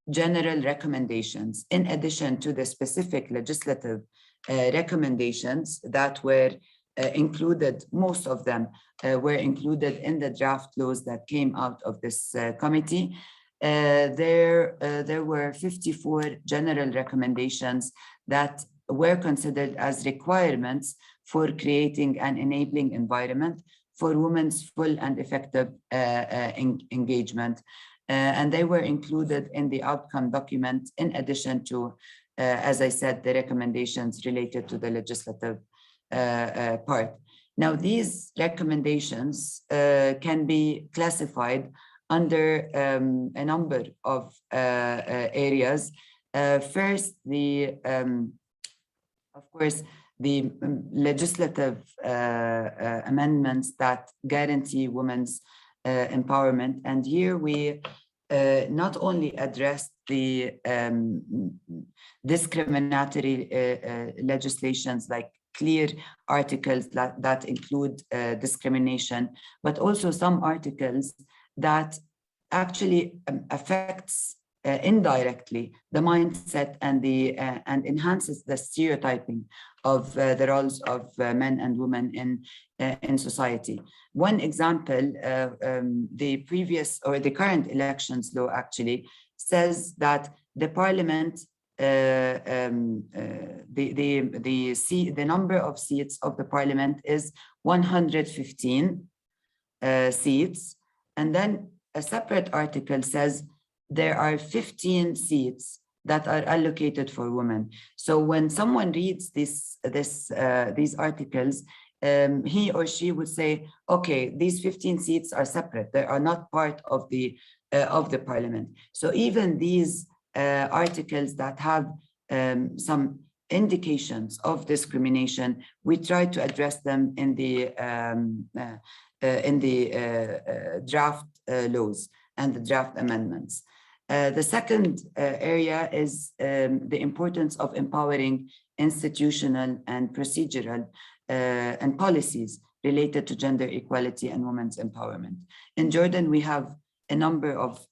general recommendations in addition to the specific legislative recommendations that were included. Most of them were included in the draft laws that came out of this committee. There were 54 general recommendations that were considered as requirements for creating an enabling environment for women's full and effective engagement. And they were included in the outcome document, in addition to, as I said, the recommendations related to the legislative part. Now, these recommendations can be classified under a number of areas. First, of course, the legislative amendments that guarantee women's empowerment. And here we not only addressed the discriminatory legislations, like clear articles that include discrimination, but also some articles that actually affects indirectly the mindset and enhances the stereotyping of the roles of men and women in society. One example, the current elections law actually says that the parliament, the number of seats of the parliament is 115 seats, and then a separate article says there are 15 seats that are allocated for women. So when someone reads these articles, he or she would say, okay, these 15 seats are separate. They are not part of the parliament. So even these articles that have some indications of discrimination, we try to address them in the draft laws and the draft amendments. The second area is the importance of empowering institutional and procedural and policies related to gender equality and women's empowerment. In Jordan, we have a number of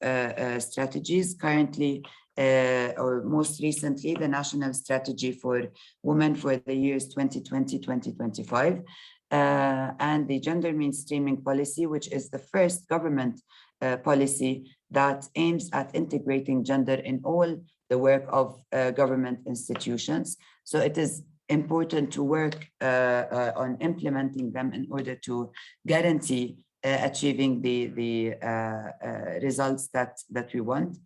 strategies currently, or most recently, the National Strategy for Women for the years 2020-2025, and the Gender Mainstreaming Policy, which is the first government policy that aims at integrating gender in all the work of government institutions. So it is important to work on implementing them in order to guarantee achieving the results that we want.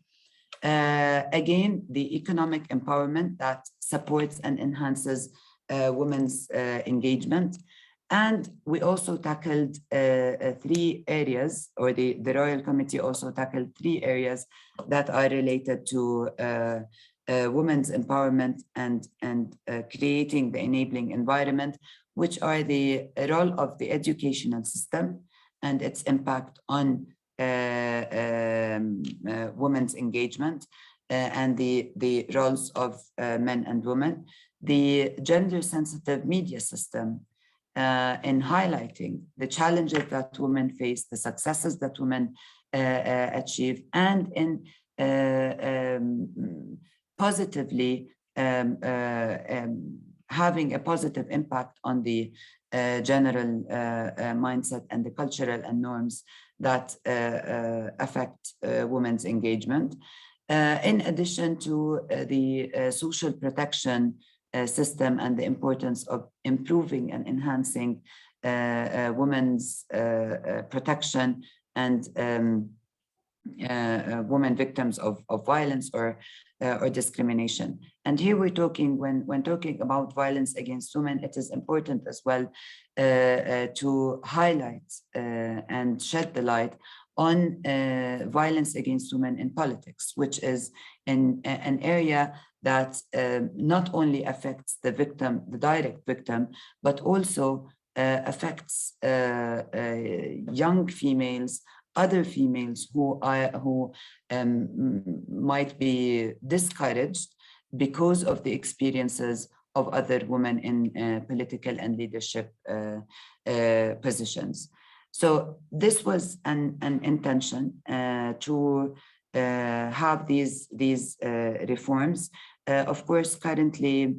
Again, the economic empowerment that supports and enhances women's engagement. And we also tackled 3 areas, or the Royal Committee also tackled 3 areas that are related to women's empowerment and creating the enabling environment, which are the role of the educational system and its impact on women's engagement, and the roles of men and women, the gender-sensitive media system, in highlighting the challenges that women face, the successes that women achieve, and in positively having a positive impact on the general mindset and the cultural and norms that affect women's engagement. In addition to the social protection system and the importance of improving and enhancing women's protection and women victims of violence or discrimination. And here we're talking, when talking about violence against women, it is important as well to highlight and shed the light on violence against women in politics, which is an area that not only affects the victim, the direct victim, but also affects young females, other females who might be discouraged because of the experiences of other women in political and leadership positions. So this was an intention to have these reforms. Of course, currently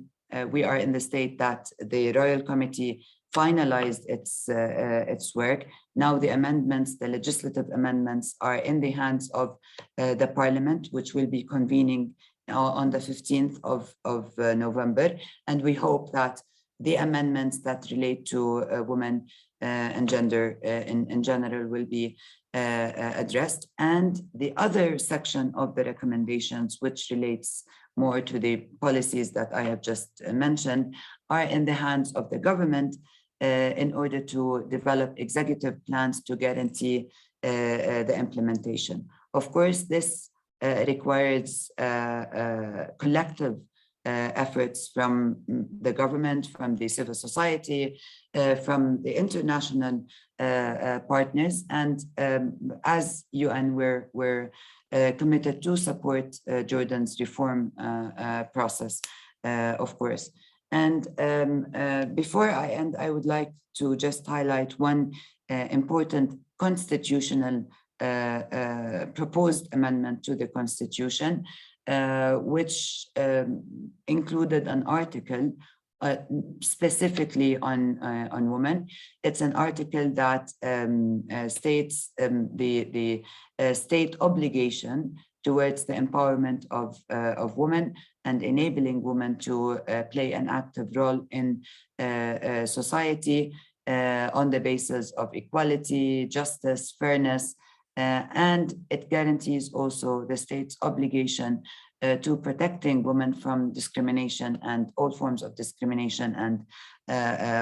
we are in the state that the Royal Committee finalized its work. Now the amendments, the legislative amendments, are in the hands of the Parliament, which will be convening on the 15th of November. And we hope that the amendments that relate to women and gender in general will be addressed. And the other section of the recommendations, which relates more to the policies that I have just mentioned, are in the hands of the government in order to develop executive plans to guarantee the implementation. Of course, this requires collective efforts from the government, from the civil society, from the international partners. And as UN, we're committed to support Jordan's reform process, of course. And before I end, I would like to just highlight one important constitutional proposed amendment to the Constitution, which included an article specifically on women. It's an article that states the state obligation towards the empowerment of women and enabling women to play an active role in society on the basis of equality, justice, fairness, and it guarantees also the state's obligation to protecting women from discrimination and all forms of discrimination and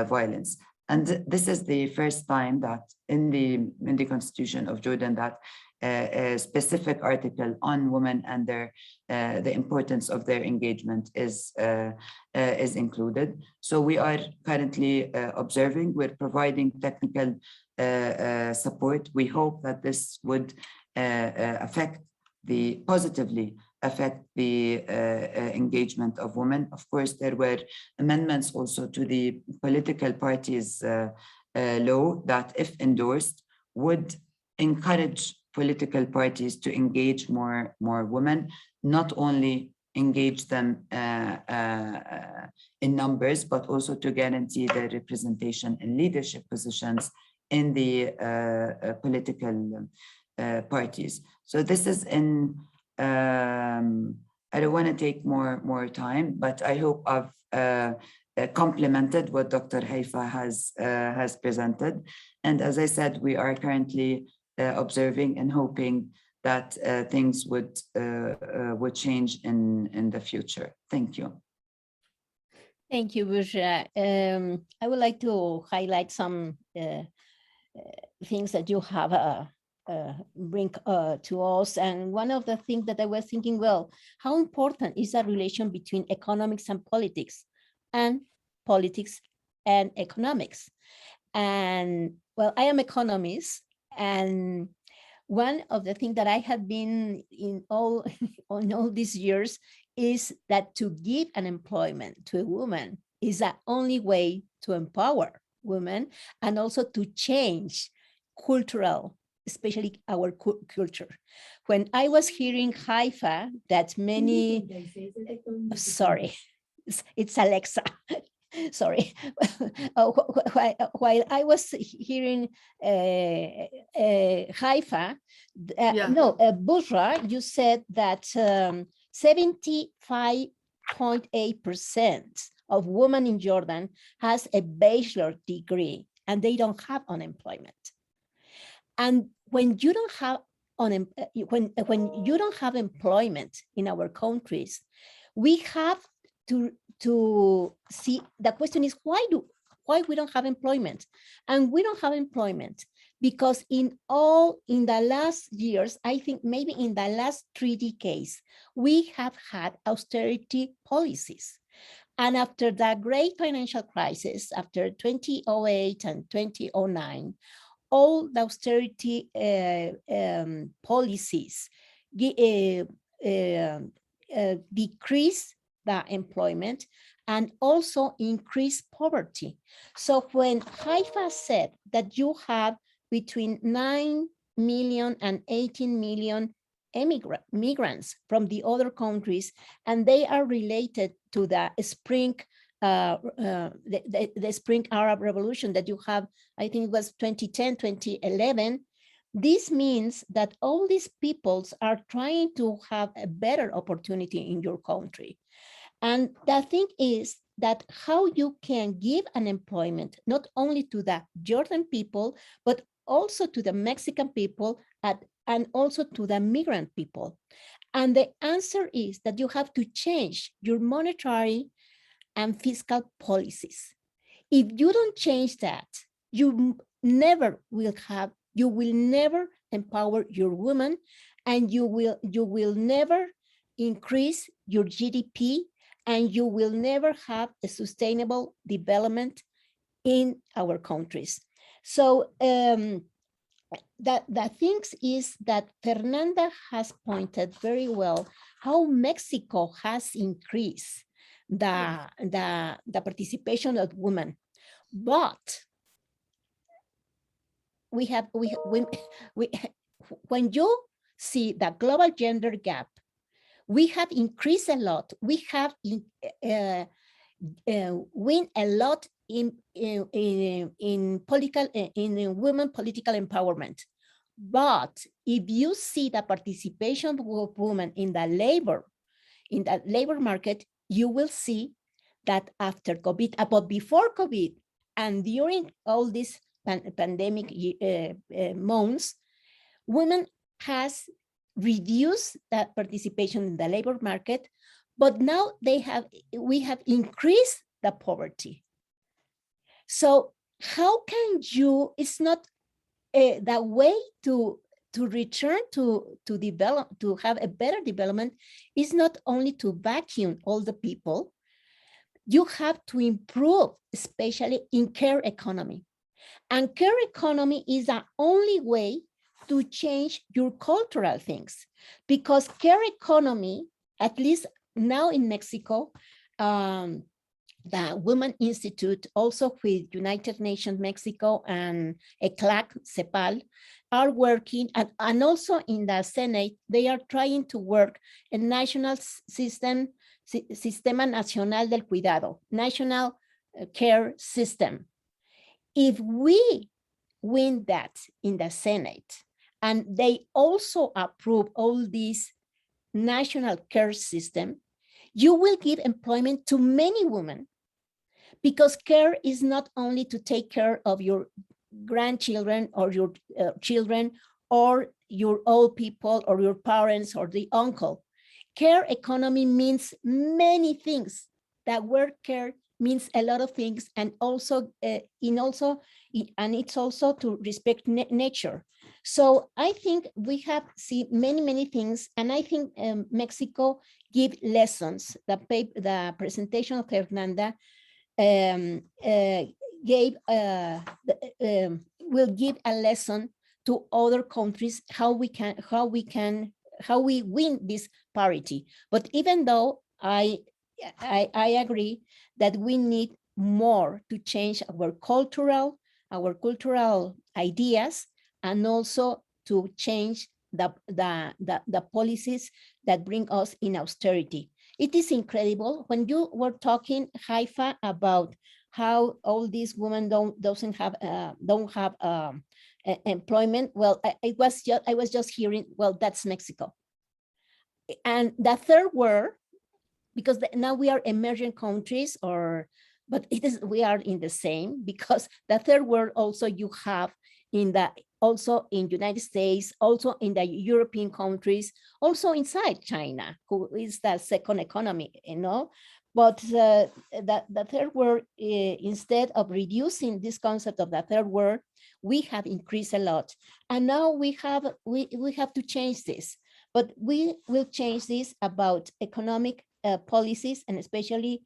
violence. And this is the first time that in the Constitution of Jordan that a specific article on women and the importance of their engagement is included. So we are currently observing, we're providing technical support. We hope that this would positively affect the engagement of women. Of course, there were amendments also to the political parties law that, if endorsed, would encourage political parties to engage more women, not only engage them in numbers, but also to guarantee their representation in leadership positions in the political parties. So this is in, I don't want to take more time, but I hope I've complemented what Dr. Haifa has presented. And as I said, we are currently observing and hoping that things would change in the future. Thank you. Thank you, Bushra. I would like to highlight some things that you have bring to us. And one of the things that I was thinking, well, how important is the relation between economics and politics and economics? And well, I am economist, and one of the things that I have been in on all these years is that to give an employment to a woman is the only way to empower women and also to change cultural especially our culture. When I was hearing Haifa, that many, sorry, it's Alexa. Sorry. While I was hearing Haifa, Bushra, you said that 75.8% of women in Jordan has a bachelor degree and they don't have unemployment. And when you don't have when you don't have employment in our countries, we have to see, the question is why we don't have employment? And we don't have employment because in the last years, I think maybe in the last 3 decades, we have had austerity policies. And after the great financial crisis, after 2008 and 2009, all the austerity policies decrease the employment and also increase poverty. So when Haifa said that you have between 9 million and 18 million migrants from the other countries, and they are related to the spring the spring Arab Revolution that you have, I think it was 2010, 2011. This means that all these peoples are trying to have a better opportunity in your country. And the thing is that how you can give an employment, not only to the Jordan people, but also to the Mexican people and also to the migrant people. And the answer is that you have to change your monetary and fiscal policies. If you don't change that, you will never empower your women, and you will never increase your GDP, and you will never have a sustainable development in our countries. So the things is that Fernanda has pointed very well how Mexico has increased the participation of women, but when you see the global gender gap, we have increased a lot. We have win a lot in women political empowerment. But if you see the participation of women in the labor market, you will see that after COVID, but before COVID and during all these pandemic months, women has reduced that participation in the labor market, but now we have increased the poverty. So how can you, it's not the way to return to develop, to have a better development is not only to vacuum all the people. You have to improve, especially in care economy. And care economy is the only way to change your cultural things, because care economy, at least now in Mexico, the Women Institute, also with United Nations Mexico and ECLAC, CEPAL, are working, and also in the Senate, they are trying to work a national system, Sistema Nacional del Cuidado, national care system. If we win that in the Senate, and they also approve all these national care system, you will give employment to many women, because care is not only to take care of your grandchildren or your children or your old people or your parents or the uncle. Care economy means many things. That word care means a lot of things, and also it's also to respect nature. So I think we have seen many things, and I think Mexico give lessons. The presentation of Fernanda will give a lesson to other countries how we win this parity. But even though I agree that we need more to change our cultural ideas, and also to change the policies that bring us in austerity. It is incredible when you were talking, Haifa, about how all these women don't have employment. Well, I was just hearing, well, that's Mexico. And the third world, because now we are emerging countries, but we are in the same, because the third world also you have also in United States, also in the European countries, also inside China, who is the second economy, But the third world, instead of reducing this concept of the third world, we have increased a lot. And now we have to change this, but we will change this about economic policies, and especially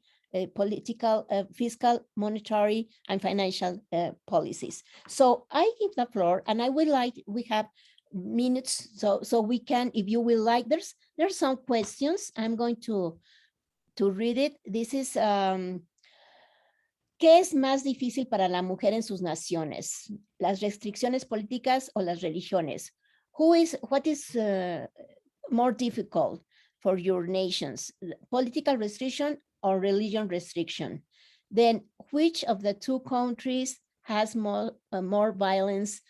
political, fiscal, monetary, and financial policies. So I give the floor, and I would like, we have minutes, so we can, if you will like, there's some questions. I'm going to read it. This is, ¿qué es más difícil para la mujer en sus naciones? ¿Las restricciones políticas o las religiones? What is more difficult for your nations, political restriction or religion restriction? Then which of the two countries has more violence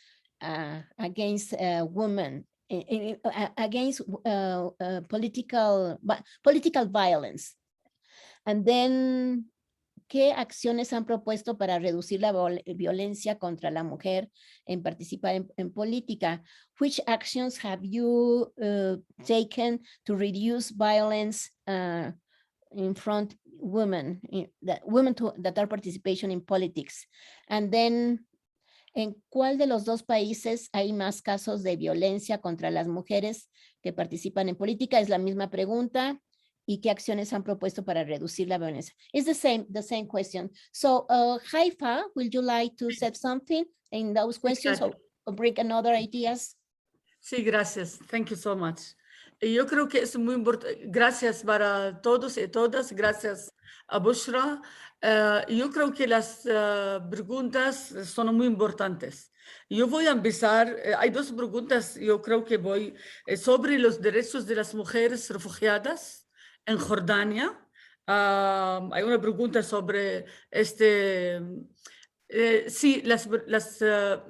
against women, against political violence? And then, ¿qué acciones han propuesto para reducir la violencia contra la mujer en participar en política? Which actions have you taken to reduce violence in front women, that are participation in politics? And then, ¿en cuál de los dos países hay más casos de violencia contra las mujeres que participan en política? Es la misma pregunta. ¿Y qué acciones han propuesto para reducir la violencia? It's the same question. So, Haifa, would you like to say something in those questions, or bring another ideas? Sí, gracias. Thank you so much. Yo creo que es muy importante. Gracias para todos y todas. Gracias a Bushra. Yo creo que las preguntas son muy importantes. Yo voy a empezar. Hay dos preguntas, yo creo que voy sobre los derechos de las mujeres refugiadas en Jordania. Hay una pregunta sobre sí, las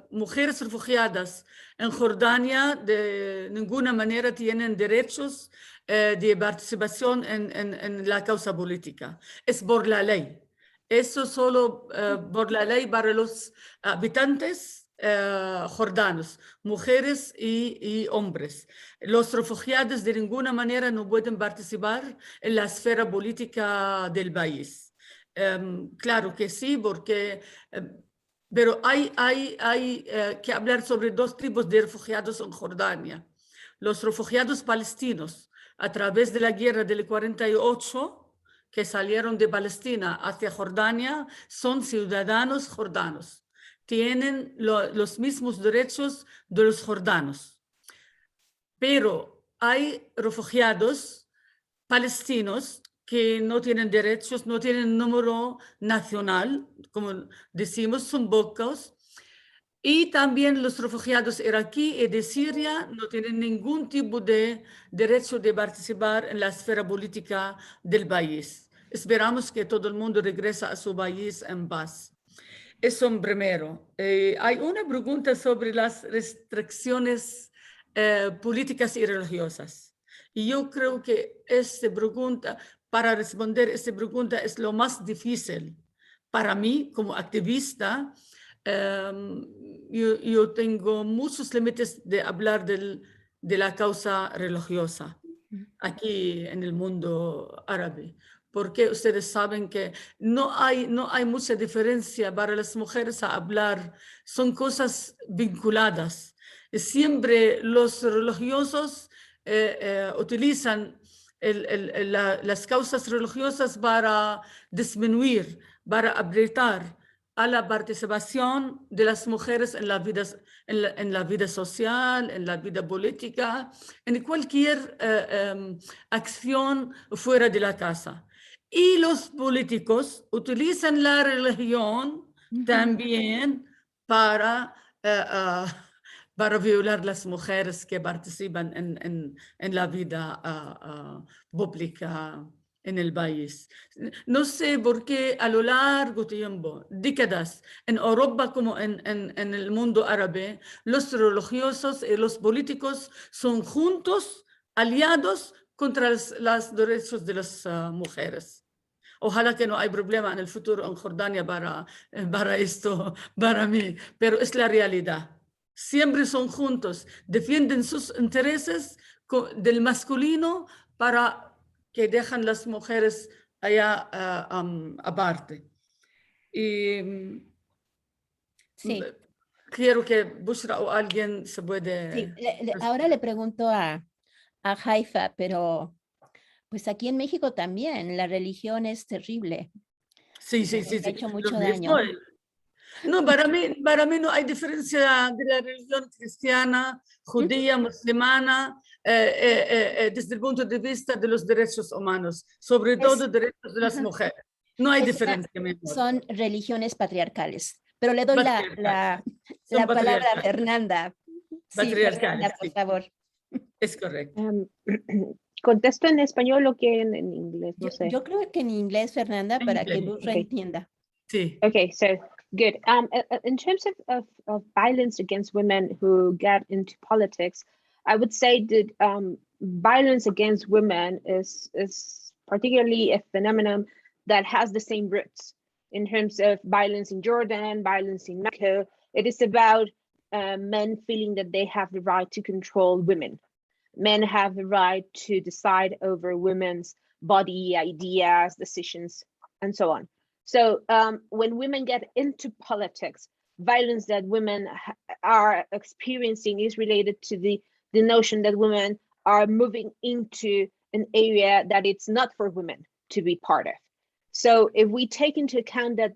mujeres refugiadas en Jordania de ninguna manera tienen derechos de participación en la causa política. Es por la ley. Eso solo por la ley para los habitantes jordanos, mujeres y hombres. Los refugiados de ninguna manera no pueden participar en la esfera política del país. Claro que sí, porque pero hay que hablar sobre dos tipos de refugiados en Jordania. Los refugiados palestinos, a través de la guerra del 48, que salieron de Palestina hacia Jordania, son ciudadanos jordanos. Tienen los mismos derechos de los jordanos. Pero hay refugiados palestinos que no tienen derechos, no tienen número nacional, como decimos, son pocos. Y también los refugiados iraquíes y de Siria no tienen ningún tipo de derecho de participar en la esfera política del país. Esperamos que todo el mundo regrese a su país en paz. Eso primero. Hay una pregunta sobre las restricciones políticas y religiosas. Y yo creo que para responder esta pregunta es lo más difícil para mí como activista. Yo tengo muchos límites de hablar de la causa religiosa aquí en el mundo árabe, porque ustedes saben que no hay mucha diferencia para las mujeres a hablar, son cosas vinculadas. Siempre los religiosos utilizan las causas religiosas para disminuir, para apretar a la participación de las mujeres en la vida social, en la vida política, en cualquier acción fuera de la casa. Y los políticos utilizan la religión también para para violar las mujeres que participan en la vida pública en el país. No sé por qué a lo largo tiempo, décadas, en Europa como en el mundo árabe, los religiosos y los políticos son juntos, aliados contra los derechos de las mujeres. Ojalá que no hay problema en el futuro en Jordania para esto, para mí, pero es la realidad. Siempre son juntos, defienden sus intereses del masculino para que dejan las mujeres allá aparte. Y Sí, quiero que Bushra o alguien se puede... sí. Ahora le pregunto a Haifa, pero pues aquí en México también la religión es terrible. Sí, sí, Nos sí, ha sí. hecho Lo mucho mismo daño. No, para mí no hay diferencia de la religión cristiana, judía, musulmana, desde el punto de vista de los derechos humanos, sobre todo derechos de las Ajá. mujeres. No hay Es diferencia, mi amor. Son religiones patriarcales. Pero le doy Patriarcales. Son la palabra a patriarcales. Fernanda. Sí, Patriarcales, Fernanda, por sí. favor. Es correcto. Contesto en español o que en inglés, no sé. Yo creo que en inglés, Fernanda, En para que inglés. Bushra Okay. entienda. Sí. Okay, so good. In terms of violence against women who get into politics, I would say that violence against women is particularly a phenomenon that has the same roots in terms of violence in Jordan, violence in Mexico. It is about men feeling that they have the right to control women. Men have the right to decide over women's body, ideas, decisions, and so on. So when women get into politics, violence that women are experiencing is related to the notion that women are moving into an area that it's not for women to be part of. So if we take into account that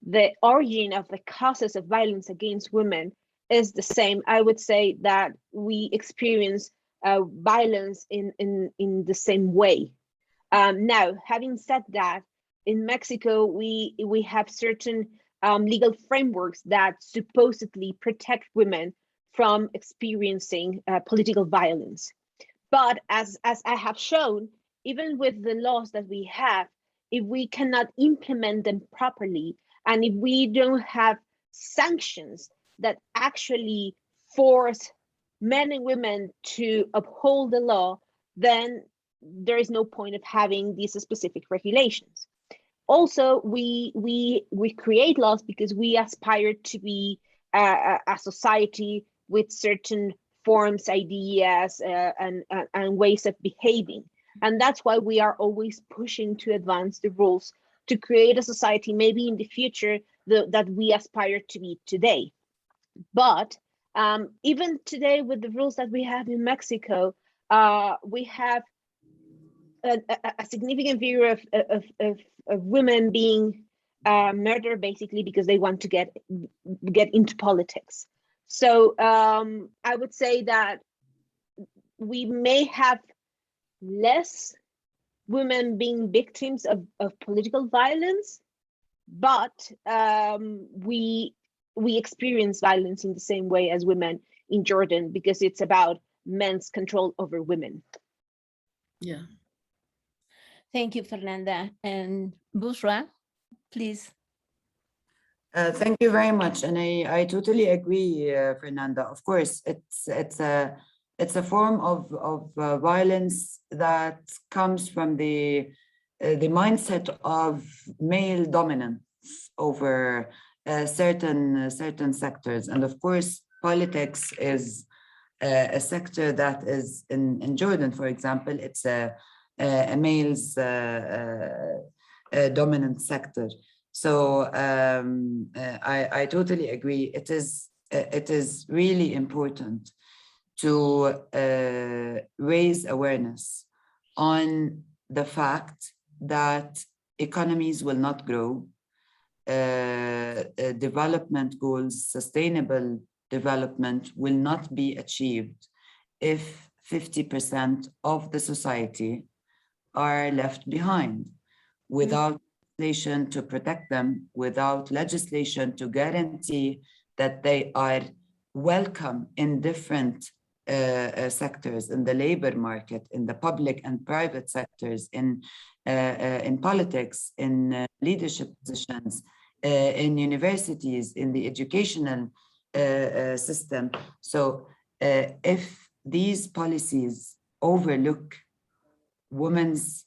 the origin of the causes of violence against women is the same, I would say that we experience violence in the same way. Now, having said that, in Mexico, we have certain legal frameworks that supposedly protect women from experiencing political violence. But as I have shown, even with the laws that we have, if we cannot implement them properly, and if we don't have sanctions that actually force men and women to uphold the law, then there is no point of having these specific regulations. Also, we create laws because we aspire to be a society with certain forms, ideas, and ways of behaving. And that's why we are always pushing to advance the rules to create a society maybe in the future that we aspire to be today. But even today, with the rules that we have in Mexico, we have a significant figure of women being murdered basically because they want to get into politics. So I would say that we may have less women being victims of political violence, but we experience violence in the same way as women in Jordan because it's about men's control over women. Yeah. Thank you, Fernanda. And Bushra, please. Thank you very much, and I totally agree, Fernanda. Of course, it's a form of violence that comes from the mindset of male dominance over certain sectors, and of course, politics is a sector that is in Jordan, for example, it's a male's dominant sector. So I totally agree. It is really important to raise awareness on the fact that economies will not grow, development goals, sustainable development will not be achieved if 50% of the society are left behind without legislation to protect them, without legislation to guarantee that they are welcome in different sectors, in the labor market, in the public and private sectors, in politics, in leadership positions, in universities, in the educational system. So if these policies overlook women's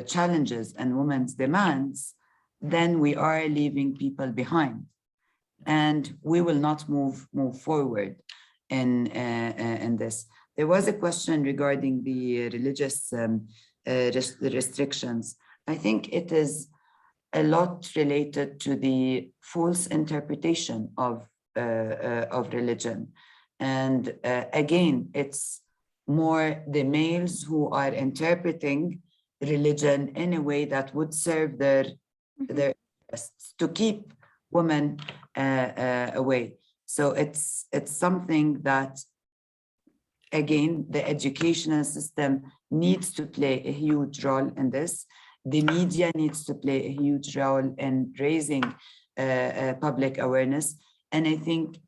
challenges and women's demands, then we are leaving people behind, and we will not move forward in this. There was a question regarding the religious restrictions. I think it is a lot related to the false interpretation of religion. And again, it's more the males who are interpreting religion in a way that would serve their interests to keep women away. So it's something that, again, the educational system needs to play a huge role in this. The media needs to play a huge role in raising public awareness. And I think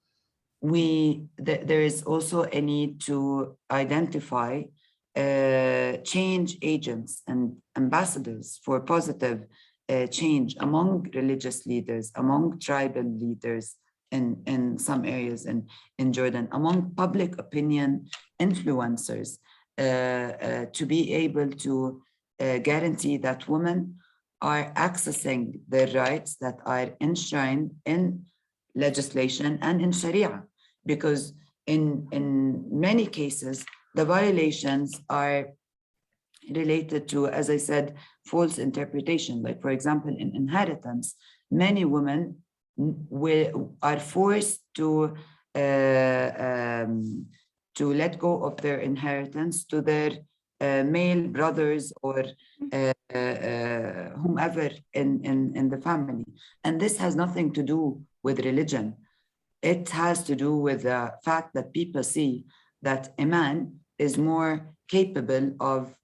there is also a need to identify change agents and ambassadors for positive change among religious leaders, among tribal leaders in some areas in Jordan, among public opinion influencers, to be able to guarantee that women are accessing their rights that are enshrined in legislation and in Sharia, because in many cases, the violations are related to, as I said, false interpretation. Like, for example, in inheritance, many women are forced to let go of their inheritance to their male brothers or whomever in the family. And this has nothing to do with religion. It has to do with the fact that people see that a man is more capable of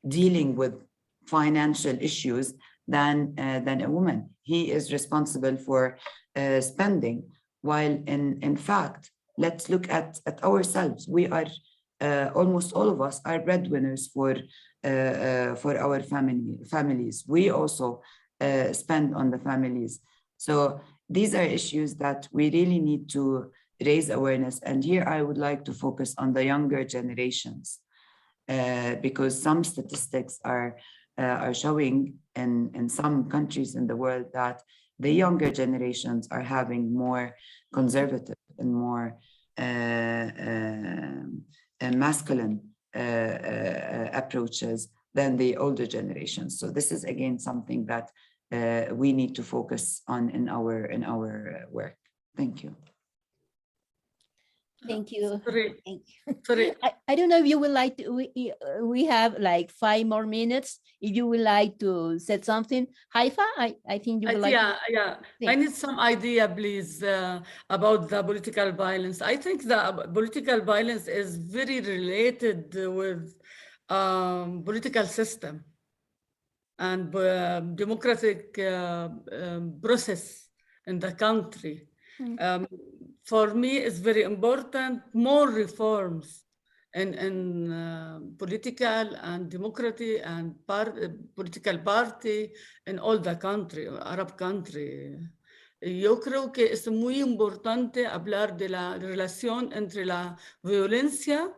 dealing with financial issues than a woman. He is responsible for spending, while in fact, let's look at ourselves. We are almost all of us are breadwinners for our families. We also spend on the families. So these are issues that we really need to raise awareness. And here I would like to focus on the younger generations, because some statistics are showing in some countries in the world that the younger generations are having more conservative and more masculine approaches than the older generations. So this is again something that we need to focus on in our work. Thank you. Thank you. Sorry. Thank you. Sorry. I don't know if you would like to, we have like 5 more minutes. If you would like to say something, Haifa, I think you would like Yeah. to. I need some idea, please, about the political violence. I think the political violence is very related with political system and democratic process in the country. For me, it's very important, more reforms in political and democratic and political party in all the country, Arab country. Yo creo que es muy importante hablar de la relación entre la violencia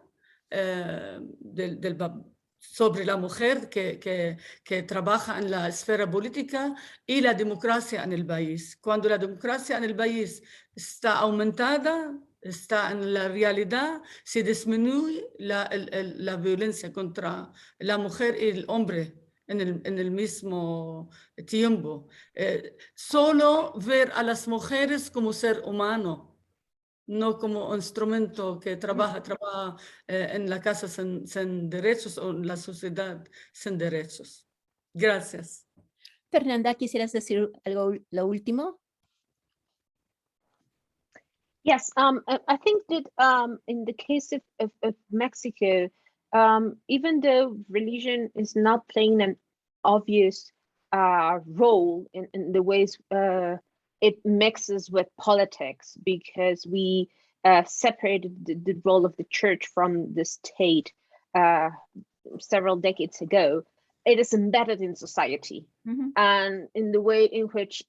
sobre la mujer que trabaja en la esfera política y la democracia en el país. Cuando la democracia en el país está aumentada, está en la realidad, se disminuye la violencia contra la mujer y el hombre en el mismo tiempo. Solo ver a las mujeres como ser humano, no como instrumento que trabaja en la casa sin derechos o en la sociedad sin derechos. Gracias. Fernanda, ¿quisieras decir algo, lo último? Yes, I think that in the case of Mexico, even though religion is not playing an obvious role in the ways it mixes with politics, because we separated the role of the church from the state several decades ago, it is embedded in society. And in the way in which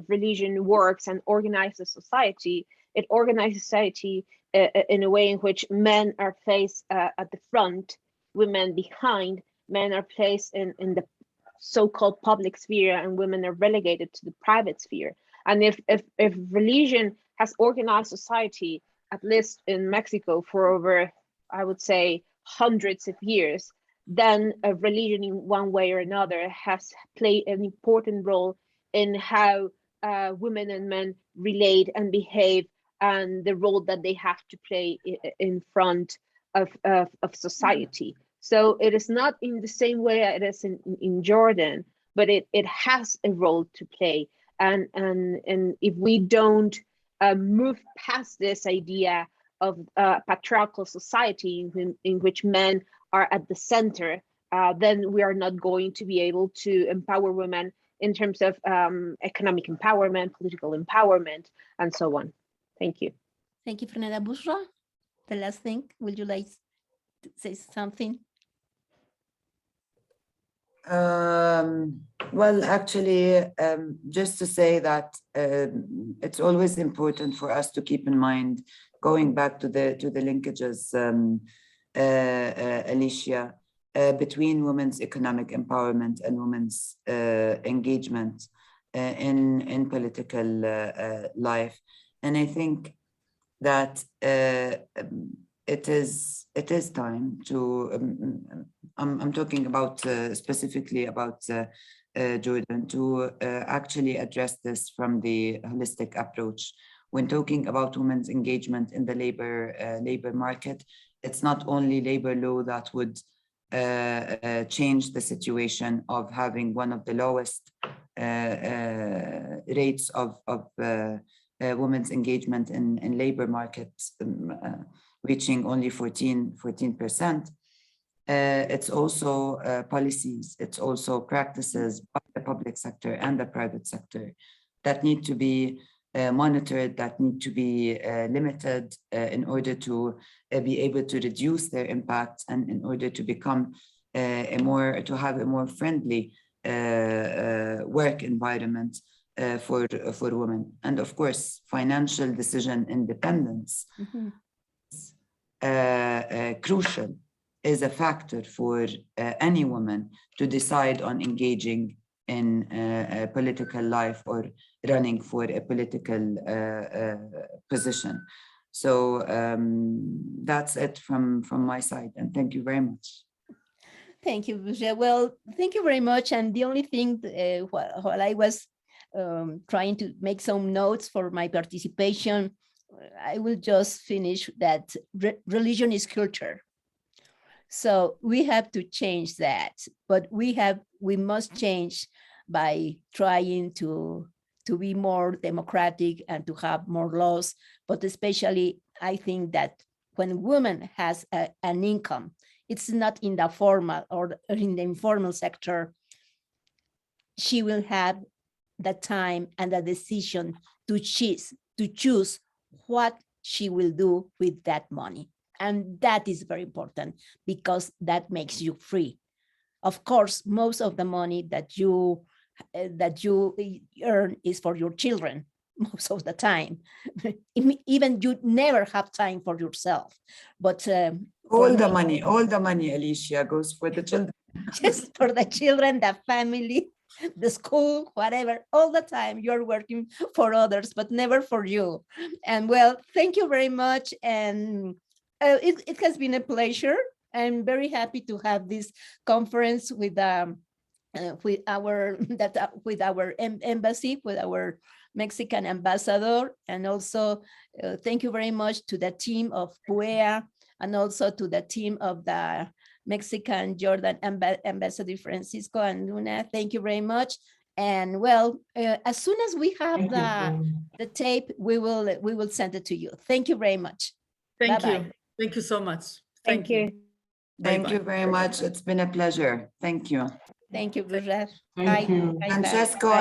religion works and organizes society, it organizes society in a way in which men are placed at the front, women behind, men are placed in the so-called public sphere, and women are relegated to the private sphere. And if religion has organized society, at least in Mexico, for over, I would say, hundreds of years, then a religion in one way or another has played an important role in how women and men relate and behave, and the role that they have to play in front of society. So it is not in the same way it is in Jordan, but it has a role to play. And if we don't move past this idea of patriarchal society in which men are at the center, then we are not going to be able to empower women in terms of economic empowerment, political empowerment, and so on. Thank you. Thank you, Fernanda. Bushra, the last thing, would you like to say something? Well, actually, just to say that it's always important for us to keep in mind, going back to the linkages, Alicia, between women's economic empowerment and women's engagement in political life. And I think that it is time to, I'm talking about specifically about Jordan, to actually address this from the holistic approach. When talking about women's engagement in the labor market, it's not only labor law that would change the situation of having one of the lowest rates of women's engagement in labor markets, reaching only 14%. It's also policies, it's also practices by the public sector and the private sector that need to be monitored, that need to be limited in order to be able to reduce their impact, and in order to become to have a more friendly work environment for women. And of course, financial decision independence is crucial, is a factor for any woman to decide on engaging in a political life or running for a political position. So that's it from my side, and thank you very much. Thank you, Bushra. Well, thank you very much. And the only thing while I was trying to make some notes for my participation, I will just finish that religion is culture. So we have to change that, but we must change by trying to be more democratic and to have more laws. But especially, I think that when woman has an income, it's not in the formal or in the informal sector, she will have the time and the decision to choose what she will do with that money. And that is very important, because that makes you free. Of course, most of the money that you earn is for your children most of the time. Even you never have time for yourself. But all the money, Alicia, goes for the children. Just for the children, the family, the school, whatever. All the time you're working for others, but never for you. And well, thank you very much. And it has been a pleasure. I'm very happy to have this conference with our embassy, with our Mexican ambassador, and also thank you very much to the team of PUEA, and also to the team of the Mexican Jordan Ambassador Francisco and Luna. Thank you very much. And well, as soon as we have the tape, we will send it to you. Thank you very much. Thank Bye-bye. you. Thank you so much. Thank you. Thank you very much. It's been a pleasure. Thank you. Thank you, Bushra. Thank you. Hi, Francesco,